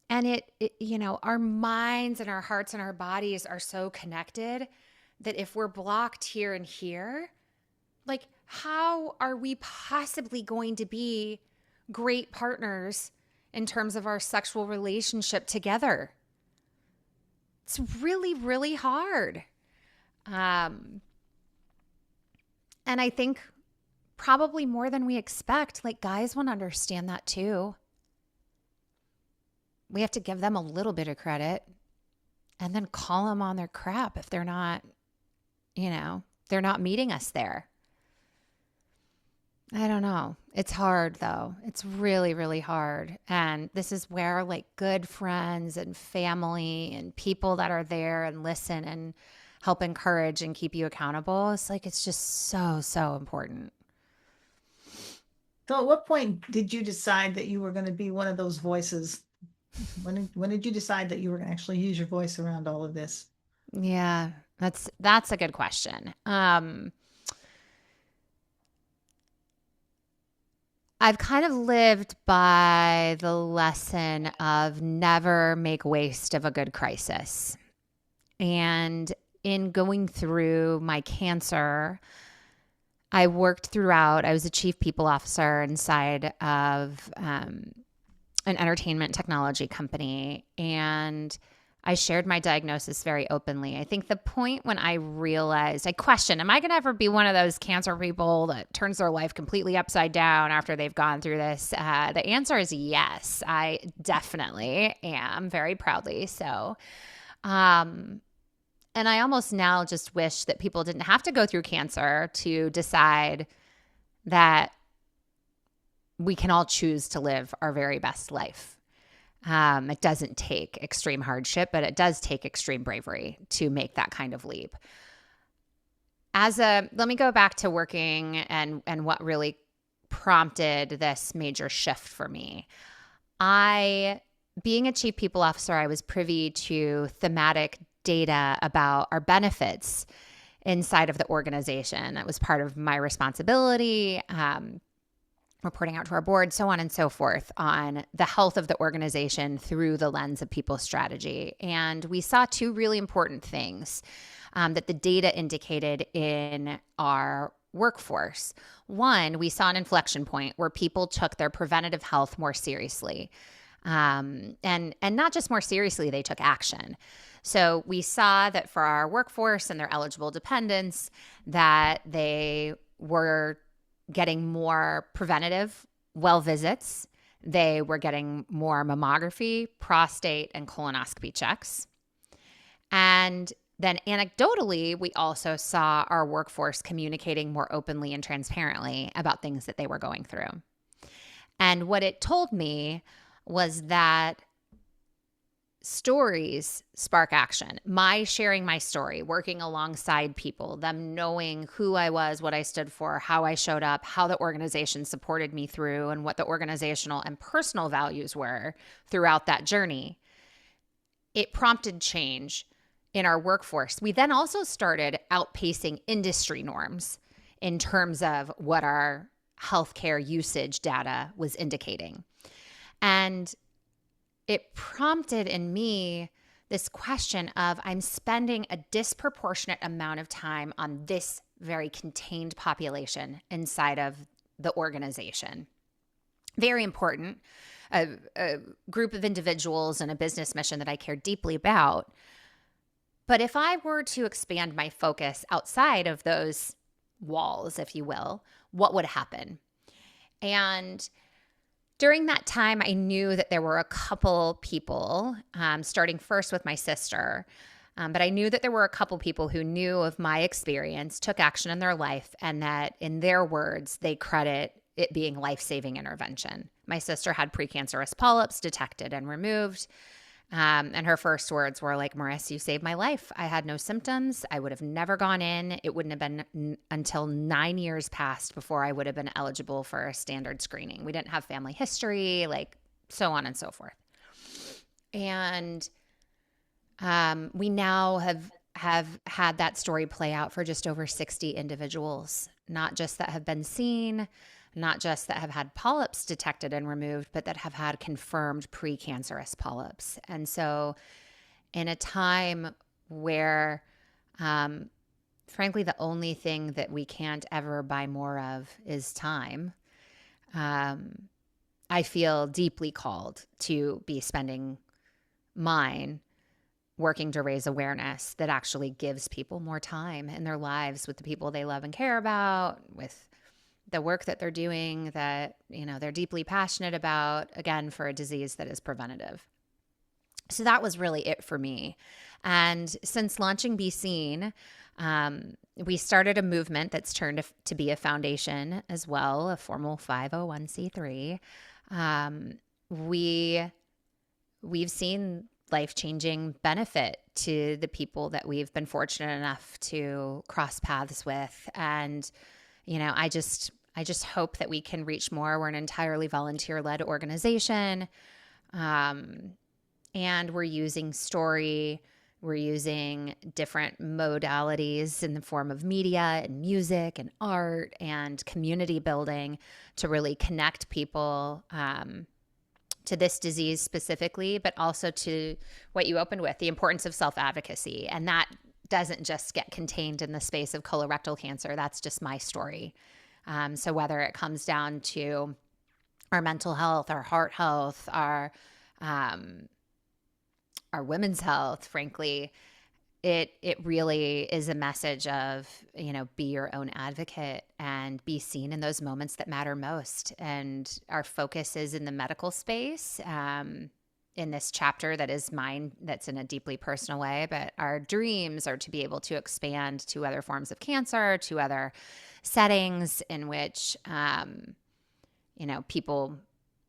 our minds and our hearts and our bodies are so connected that if we're blocked here and here, like, how are we possibly going to be great partners in terms of our sexual relationship together? It's really, really hard. And I think probably more than we expect, like, guys want to understand that too. We have to give them a little bit of credit and then call them on their crap if they're not, they're not meeting us there. I don't know. It's hard though. It's really, really hard. And this is where like good friends and family and people that are there and listen and help encourage and keep you accountable. It's just so, so important. So at what point did you decide that you were going to be one of those voices? When did you decide that you were going to actually use your voice around all of this? Yeah, that's a good question. I've kind of lived by the lesson of never make waste of a good crisis. And in going through my cancer, I worked throughout. I was a chief people officer inside of an entertainment technology company. And I shared my diagnosis very openly. I think the point when I realized, I questioned, am I going to ever be one of those cancer people that turns their life completely upside down after they've gone through this? The answer is yes. I definitely am, very proudly so. Um, and I almost now just wish that people didn't have to go through cancer to decide that we can all choose to live our very best life. It doesn't take extreme hardship, but it does take extreme bravery to make that kind of leap. Let me go back to working and what really prompted this major shift for me. Being a chief people officer, I was privy to thematic data about our benefits inside of the organization. That was part of my responsibility. Reporting out to our board, so on and so forth, on the health of the organization through the lens of people strategy. And we saw two really important things that the data indicated in our workforce. One, we saw an inflection point where people took their preventative health more seriously. And not just more seriously, they took action. So we saw that for our workforce and their eligible dependents, that they were getting more preventative well visits. They were getting more mammography, prostate, and colonoscopy checks. And then anecdotally, we also saw our workforce communicating more openly and transparently about things that they were going through. And what it told me was that stories spark action. My sharing my story, working alongside people, them knowing who I was, what I stood for, how I showed up, how the organization supported me through, and what the organizational and personal values were throughout that journey. It prompted change in our workforce. We then also started outpacing industry norms in terms of what our healthcare usage data was indicating. And it prompted in me this question of, I'm spending a disproportionate amount of time on this very contained population inside of the organization. Very important, a group of individuals and a business mission that I care deeply about. But if I were to expand my focus outside of those walls, if you will, what would happen? And during that time, I knew that there were a couple people, starting first with my sister, but I knew that there were a couple people who knew of my experience, took action in their life, and that in their words, they credit it being life-saving intervention. My sister had precancerous polyps detected and removed. And her first words were like, Marissa, you saved my life. I had no symptoms. I would have never gone in. It wouldn't have been until 9 years passed before I would have been eligible for a standard screening. We didn't have family history, like so on and so forth. And we now have had that story play out for just over 60 individuals, not just that have been seen, not just that have had polyps detected and removed, but that have had confirmed precancerous polyps. And so in a time where, frankly, the only thing that we can't ever buy more of is time, I feel deeply called to be spending mine working to raise awareness that actually gives people more time in their lives with the people they love and care about, with the work that they're doing that, they're deeply passionate about, again, for a disease that is preventative. So that was really it for me. And since launching Be Seen, we started a movement that's turned to be a foundation as well, a formal 501c3. We've seen life-changing benefit to the people that we've been fortunate enough to cross paths with. And I just hope that we can reach more. We're an entirely volunteer-led organization, and we're using story. We're using different modalities in the form of media and music and art and community building to really connect people to this disease specifically, but also to what you opened with, the importance of self-advocacy. And that doesn't just get contained in the space of colorectal cancer. That's just my story. So whether it comes down to our mental health, our heart health, our our women's health, frankly, it really is a message of, be your own advocate and be seen in those moments that matter most. And our focus is in the medical space. In this chapter that is mine, that's in a deeply personal way, but our dreams are to be able to expand to other forms of cancer, to other settings in which, people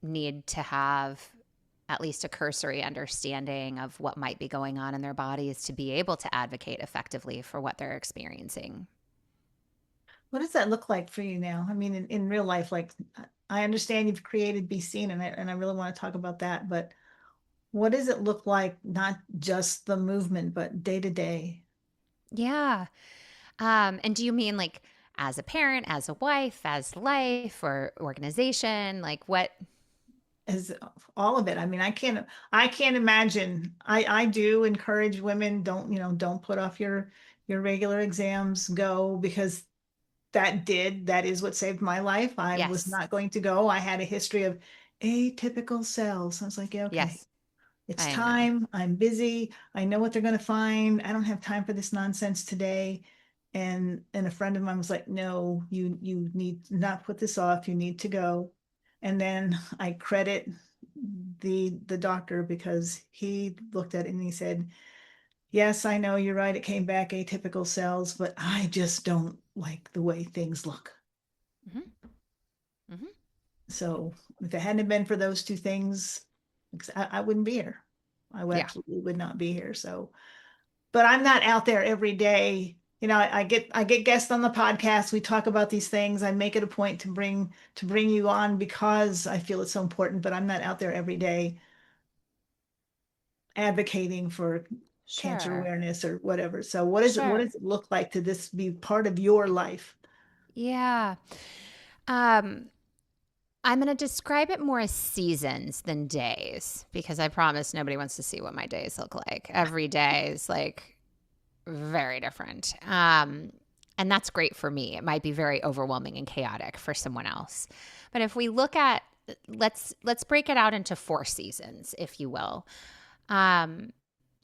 need to have at least a cursory understanding of what might be going on in their bodies to be able to advocate effectively for what they're experiencing. What does that look like for you now? I mean, in real life, like I understand you've created Be Seen, and I really want to talk about that, but what does it look like, not just the movement, but day to day? Yeah. And do you mean like as a parent, as a wife, as life or organization? Like what? As all of it. I mean, I can't imagine. I do encourage women, don't, don't put off your regular exams, go, because that is what saved my life. I was Yes. not going to go. I had a history of atypical cells. I was like, yeah, okay. Yes. It's I know. time. I'm busy. I know what they're going to find. I don't have time for this nonsense today. And a friend of mine was like, "No, you need to not put this off. You need to go." And then I credit the doctor because he looked at it and he said, "Yes, I know you're right. It came back atypical cells, but I just don't like the way things look." Hmm. Hmm. So if it hadn't been for those two things, I wouldn't be here. I would Yeah. absolutely would not be here. So, but I'm not out there every day. I get guests on the podcast. We talk about these things. I make it a point to bring you on because I feel it's so important, but I'm not out there every day advocating for cancer Sure. awareness or whatever. So what Sure. does it look like to this be part of your life? Yeah. Um, I'm going to describe it more as seasons than days because I promise nobody wants to see what my days look like. Every day is like very different. And that's great for me. It might be very overwhelming and chaotic for someone else. But if we look at let's break it out into four seasons, if you will. Um,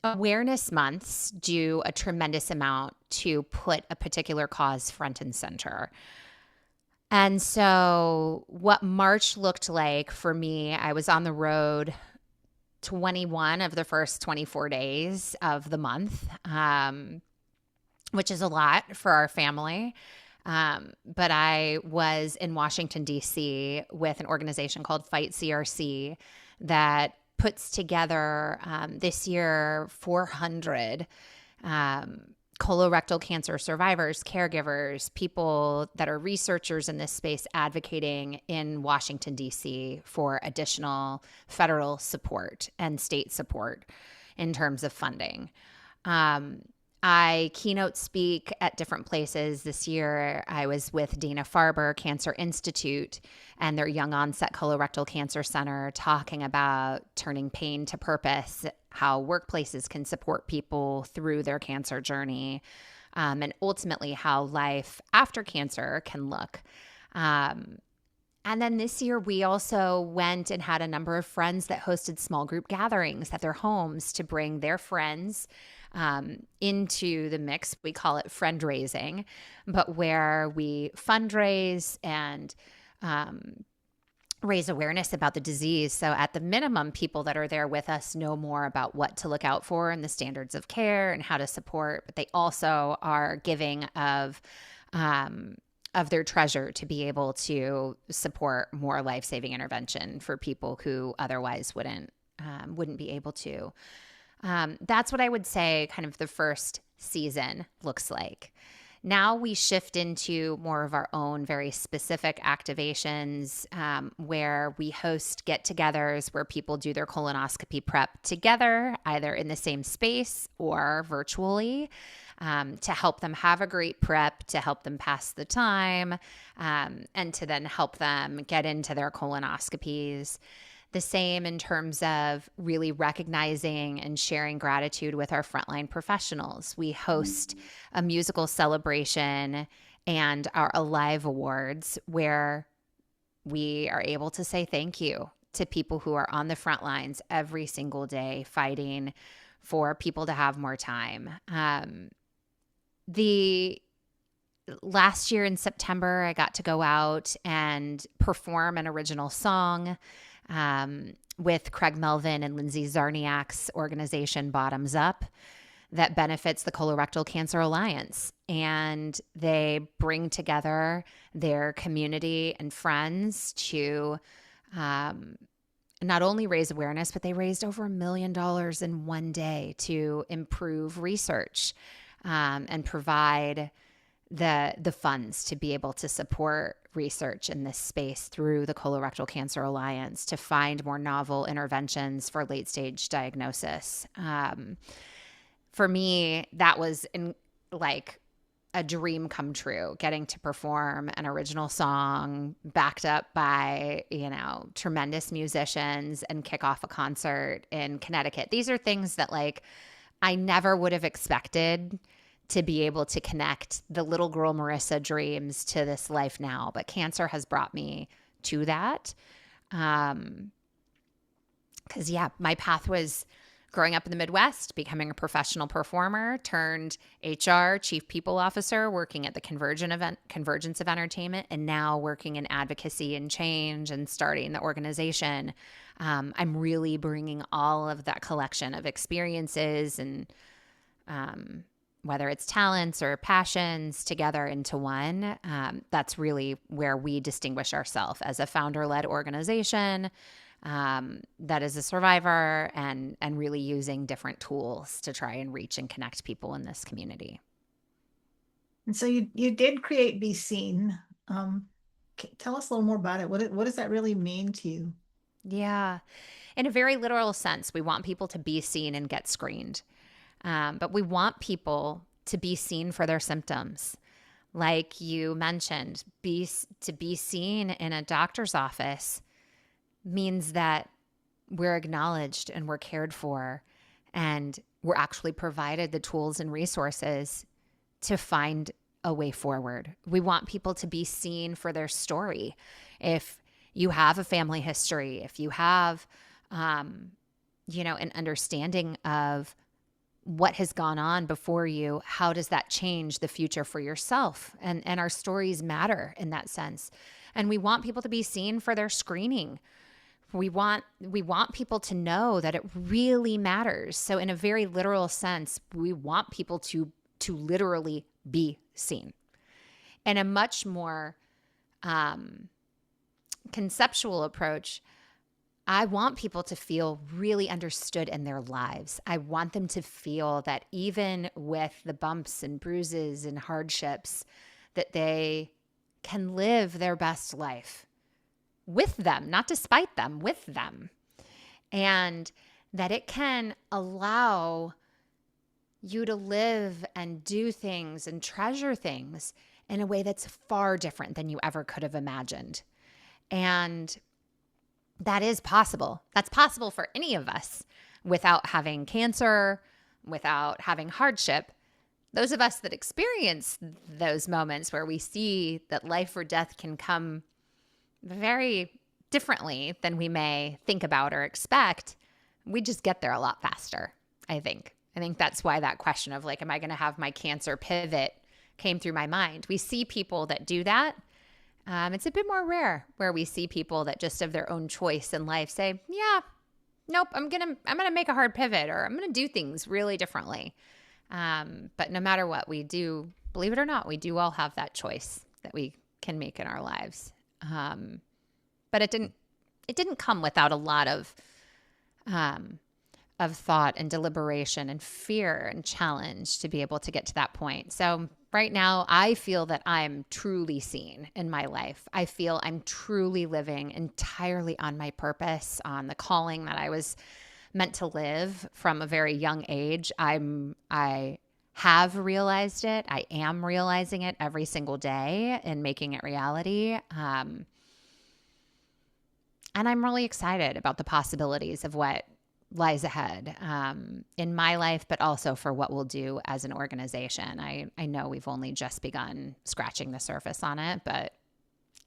Awareness months do a tremendous amount to put a particular cause front and center. And so, what March looked like for me, I was on the road 21 of the first 24 days of the month, which is a lot for our family. But I was in Washington, D.C. with an organization called Fight CRC that puts together this year 400 um, colorectal cancer survivors, caregivers, people that are researchers in this space advocating in Washington, D.C. for additional federal support and state support in terms of funding. Um, I keynote speak at different places. This year, I was with Dana-Farber Cancer Institute and their Young Onset Colorectal Cancer Center talking about turning pain to purpose, how workplaces can support people through their cancer journey, and ultimately how life after cancer can look. Um, and then this year, we also went and had a number of friends that hosted small group gatherings at their homes to bring their friends into the mix. We call it friend raising, but where we fundraise and raise awareness about the disease. So, at the minimum, people that are there with us know more about what to look out for and the standards of care and how to support, but they also are giving of their treasure to be able to support more life-saving intervention for people who otherwise wouldn't be able to. That's what I would say kind of the first season looks like. Now we shift into more of our own very specific activations where we host get togethers where people do their colonoscopy prep together, either in the same space or virtually, to help them have a great prep, to help them pass the time, and to then help them get into their colonoscopies. The same in terms of really recognizing and sharing gratitude with our frontline professionals. We host a musical celebration and our Alive Awards where we are able to say thank you to people who are on the front lines every single day fighting for people to have more time. The last year in September, I got to go out and perform an original song with Craig Melvin and Lindsay Zarniak's organization Bottoms Up that benefits the Colorectal Cancer Alliance. And they bring together their community and friends to not only raise awareness, but they raised over $1 million in one day to improve research and provide the funds to be able to support research in this space through the Colorectal Cancer Alliance to find more novel interventions for late stage diagnosis. For me, that was like a dream come true, getting to perform an original song backed up by, tremendous musicians and kick off a concert in Connecticut. These are things that like I never would have expected to be able to connect the little girl Marisa dreams to this life now. But cancer has brought me to that. Because, my path was growing up in the Midwest, becoming a professional performer, turned HR, chief people officer, working at the Convergence of Entertainment, and now working in advocacy and change and starting the organization. I'm really bringing all of that collection of experiences and whether it's talents or passions together into one. That's really where we distinguish ourselves as a founder-led organization that is a survivor and really using different tools to try and reach and connect people in this community. And so you did create Be Seen. Tell us a little more about it. What does that really mean to you? Yeah. In a very literal sense, we want people to be seen and get screened. But we want people to be seen for their symptoms. Like you mentioned, to be seen in a doctor's office means that we're acknowledged and we're cared for, and we're actually provided the tools and resources to find a way forward. We want people to be seen for their story. If you have a family history, if you have, an understanding of what has gone on before you, how does that change the future for yourself? And our stories matter in that sense. And we want people to be seen for their screening. We want people to know that it really matters. So in a very literal sense, we want people to literally be seen. In a much more conceptual approach, I want people to feel really understood in their lives. I want them to feel that even with the bumps and bruises and hardships, that they can live their best life with them, not despite them, with them. And that it can allow you to live and do things and treasure things in a way that's far different than you ever could have imagined. And that is possible. That's possible for any of us without having cancer, without having hardship. Those of us that experience those moments where we see that life or death can come very differently than we may think about or expect, we just get there a lot faster, I think. I think that's why that question of like, am I going to have my cancer pivot came through my mind. We see people that do that. It's a bit more rare where we see people that just of their own choice in life say, yeah, nope, I'm gonna make a hard pivot, or I'm gonna do things really differently. But no matter what we do, believe it or not, we do all have that choice that we can make in our lives. But it didn't come without a lot of thought and deliberation and fear and challenge to be able to get to that point. So right now, I feel that I'm truly seen in my life. I feel I'm truly living entirely on my purpose, on the calling that I was meant to live from a very young age. I have realized it. I am realizing it every single day and making it reality. And I'm really excited about the possibilities of what lies ahead in my life, but also for what we'll do as an organization. I know we've only just begun scratching the surface on it, but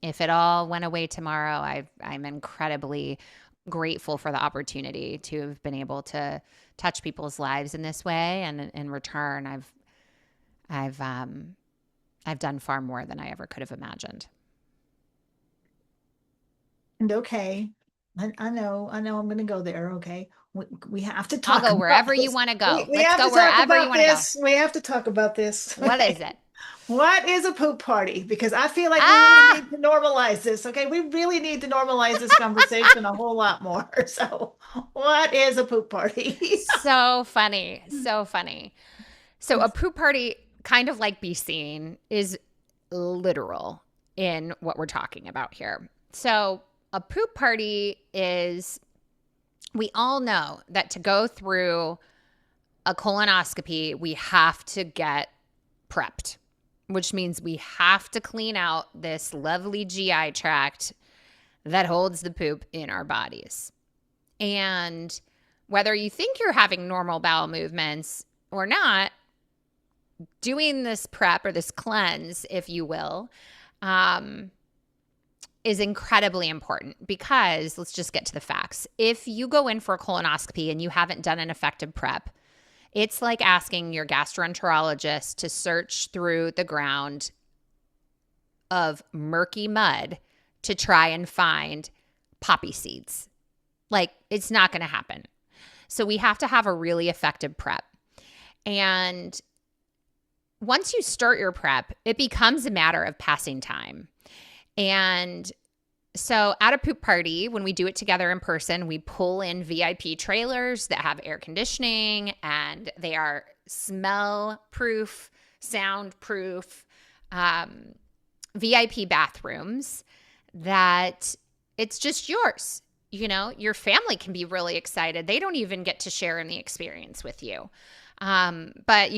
if it all went away tomorrow, I'm incredibly grateful for the opportunity to have been able to touch people's lives in this way. And in return, I've, um, I've done far more than I ever could have imagined. And okay, I know I'm going to go there. Okay. We have to I'll talk go about wherever you this. want to We, go. we Let's have go to talk wherever you about want to go. this. We have to talk about this. What is it? What is a poop party? Because I feel like we really Ah, need to normalize this. Okay. We really need to normalize this conversation a whole lot more. So, what is a poop party? so funny. So funny. So, a poop party, kind of like be seen, is literal in what we're talking about here. So, a poop party is, we all know that to go through a colonoscopy, we have to get prepped, which means we have to clean out this lovely GI tract that holds the poop in our bodies. And whether you think you're having normal bowel movements or not, doing this prep or this cleanse, if you will, um, is incredibly important because let's just get to the facts. If you go in for a colonoscopy and you haven't done an effective prep, it's like asking your gastroenterologist to search through the ground of murky mud to try and find poppy seeds. Like, it's not going to happen. So, we have to have a really effective prep. And once you start your prep, it becomes a matter of passing time. And so at a poop party, when we do it together in person, we pull in VIP trailers that have air conditioning and they are smell proof, sound proof, VIP bathrooms that it's just yours. You know, your family can be really excited. They don't even get to share in the experience with you. But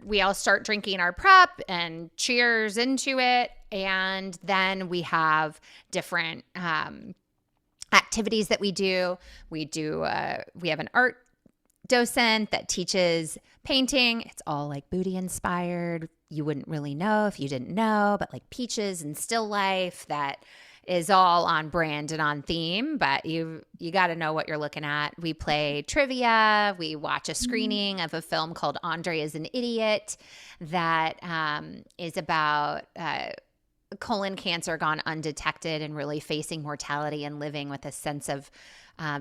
we all start drinking our prep and cheers into it. And then we have different activities that we do. We have an art docent that teaches painting. It's all like booty inspired. You wouldn't really know if you didn't know, but like peaches and still life that is all on brand and on theme, but you got to know what you're looking at. We play trivia. We watch a screening of a film called Andre is an Idiot that is about colon cancer gone undetected and really facing mortality and living with a sense of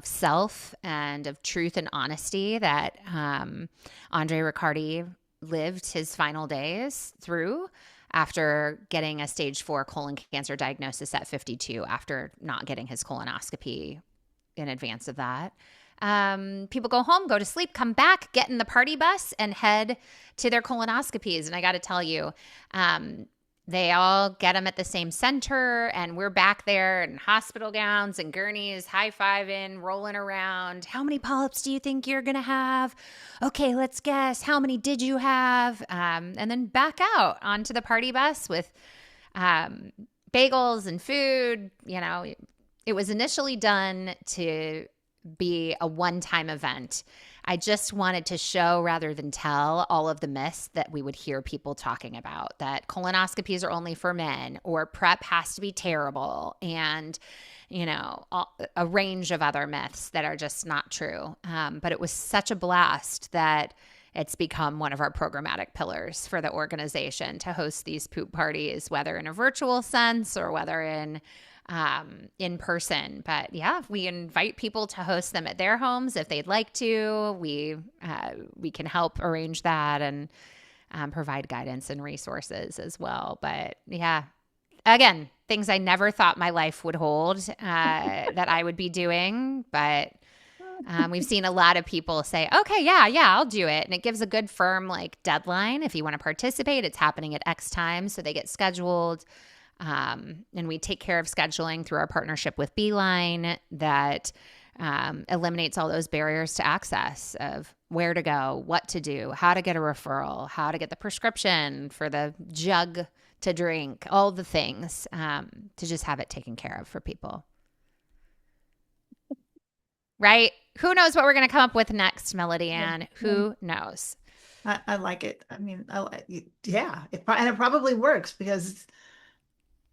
self and of truth and honesty that Andre Riccardi lived his final days through after getting a stage 4 colon cancer diagnosis at 52 after not getting his colonoscopy in advance of that. People go home, go to sleep, come back, get in the party bus, and head to their colonoscopies. And I got to tell you, they all get them at the same center, and we're back there in hospital gowns and gurneys, high-fiving, rolling around. How many polyps do you think you're going to have? Okay, let's guess. How many did you have? And then back out onto the party bus with bagels and food. You know, it was initially done to be a one-time event. I just wanted to show rather than tell all of the myths that we would hear people talking about, that colonoscopies are only for men or prep has to be terrible and, you know, a range of other myths that are just not true. But it was such a blast that it's become one of our programmatic pillars for the organization to host these poop parties, whether in a virtual sense or whether in person. But yeah, we invite people to host them at their homes if they'd like to. We can help arrange that and provide guidance and resources as well. But yeah, again, things I never thought my life would hold that I would be doing. But we've seen a lot of people say, okay, yeah, I'll do it. And it gives a good firm like deadline. If you want to participate, it's happening at X time. So they get scheduled. And we take care of scheduling through our partnership with Beeline that eliminates all those barriers to access of where to go, what to do, how to get a referral, how to get the prescription for the jug to drink, all the things to just have it taken care of for people. Right? Who knows what we're going to come up with next, Melody Ann? Who knows? I like it. I mean, yeah, and it probably works because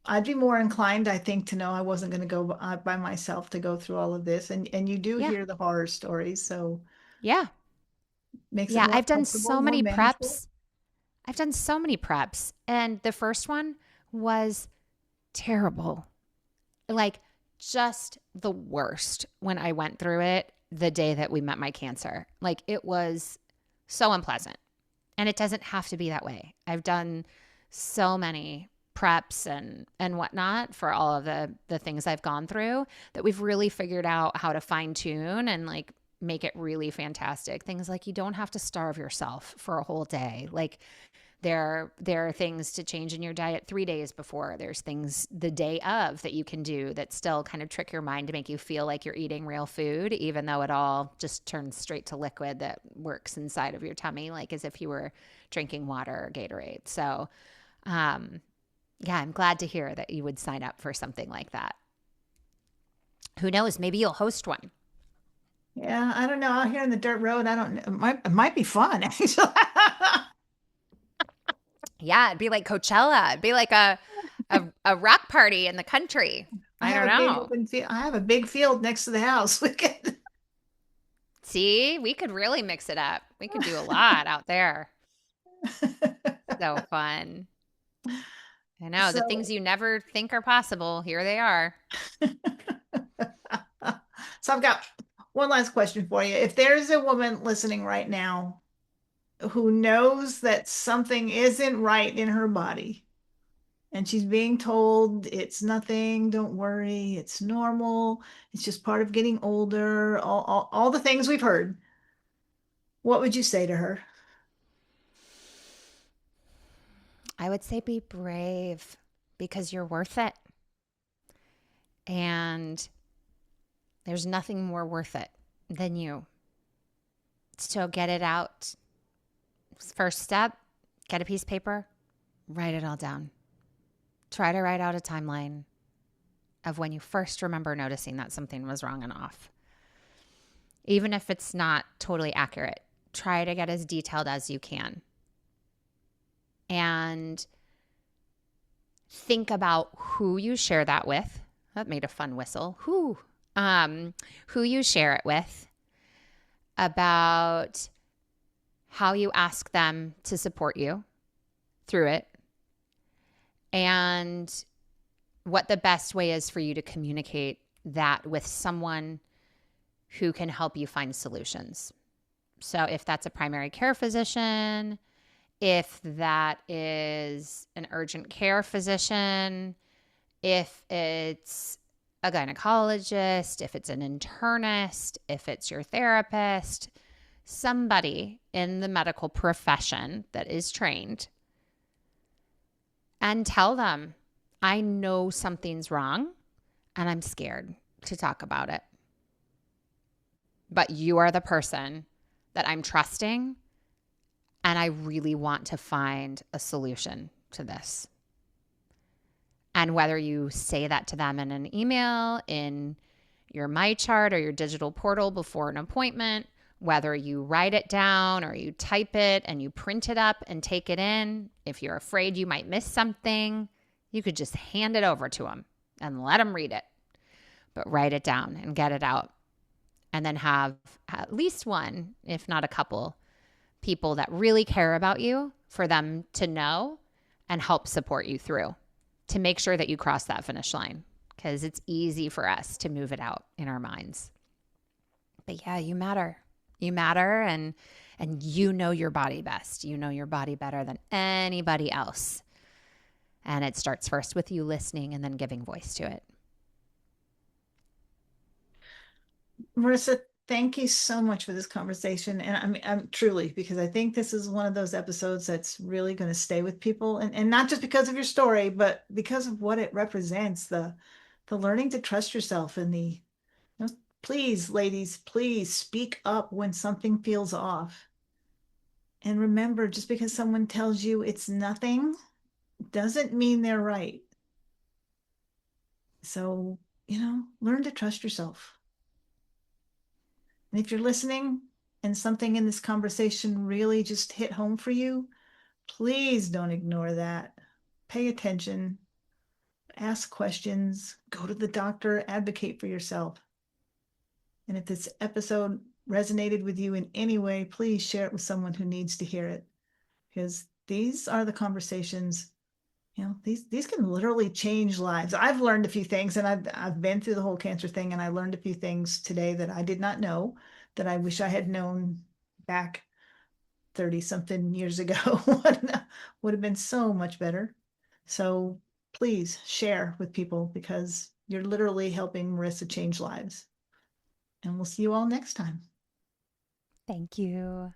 I'd be more inclined, I think, to know I wasn't going to go by myself to go through all of this. And you do Yeah. hear the horror stories, so Yeah. makes it Yeah. more I've done comfortable, so more many manageable. preps. I've done so many preps. And the first one was terrible. Like, just the worst when I went through it the day that we met my cancer. Like, it was so unpleasant. And it doesn't have to be that way. I've done so many preps and whatnot for all of the things I've gone through that we've really figured out how to fine tune and like make it really fantastic. Things like you don't have to starve yourself for a whole day. Like there are things to change in your diet 3 days before. There's things the day of that you can do that still kind of trick your mind to make you feel like you're eating real food, even though it all just turns straight to liquid that works inside of your tummy, like as if you were drinking water or Gatorade. So, yeah, I'm glad to hear that you would sign up for something like that. Who knows? Maybe you'll host one. Yeah, I don't know. Out here in the dirt road, I don't know. It might be fun, actually. Yeah, it'd be like Coachella. It'd be like a rock party in the country. I I have don't a big know. open field. I have a big field next to the house. We could. See, we could really mix it up. We could do a lot out there. So fun. I know the things So, you never think are possible. Here they are. so I've got one last question for you. If there's a woman listening right now who knows that something isn't right in her body, and she's being told it's nothing, don't worry, it's normal, it's just part of getting older, all the things we've heard, what would you say to her? I would say be brave because you're worth it. And there's nothing more worth it than you. So get it out. First step, get a piece of paper, write it all down. Try to write out a timeline of when you first remember noticing that something was wrong and off. Even if it's not totally accurate, try to get as detailed as you can. And think about who you share that with. That made a fun whistle. Who you share it with, about how you ask them to support you through it, and what the best way is for you to communicate that with someone who can help you find solutions. So if that's a primary care physician, if that is an urgent care physician, if it's a gynecologist, if it's an internist, if it's your therapist, somebody in the medical profession that is trained, and tell them, I know something's wrong and I'm scared to talk about it. But you are the person that I'm trusting, and I really want to find a solution to this. And whether you say that to them in an email, in your MyChart or your digital portal before an appointment, whether you write it down or you type it and you print it up and take it in, if you're afraid you might miss something, you could just hand it over to them and let them read it. But write it down and get it out. And then have at least one, if not a couple, people that really care about you for them to know and help support you through, to make sure that you cross that finish line, because it's easy for us to move it out in our minds. But yeah, you matter. You matter, and you know your body best. You know your body better than anybody else. And it starts first with you listening and then giving voice to it. Marissa, thank you so much for this conversation. And I'm truly, because I think this is one of those episodes that's really going to stay with people. And not just because of your story, but because of what it represents, the learning to trust yourself and please, ladies, please speak up when something feels off. And remember, just because someone tells you it's nothing doesn't mean they're right. So, learn to trust yourself. And if you're listening and something in this conversation really just hit home for you, please don't ignore that. Pay attention ask questions, go to the doctor, advocate for yourself. And if this episode resonated with you in any way, please share it with someone who needs to hear it, because these are the conversations, these can literally change lives. I've learned a few things, and I've been through the whole cancer thing, and I learned a few things today that I did not know, that I wish I had known back 30 something years ago. Would have been so much better. So please share with people, because you're literally helping Marisa change lives. And we'll see you all next time. Thank you.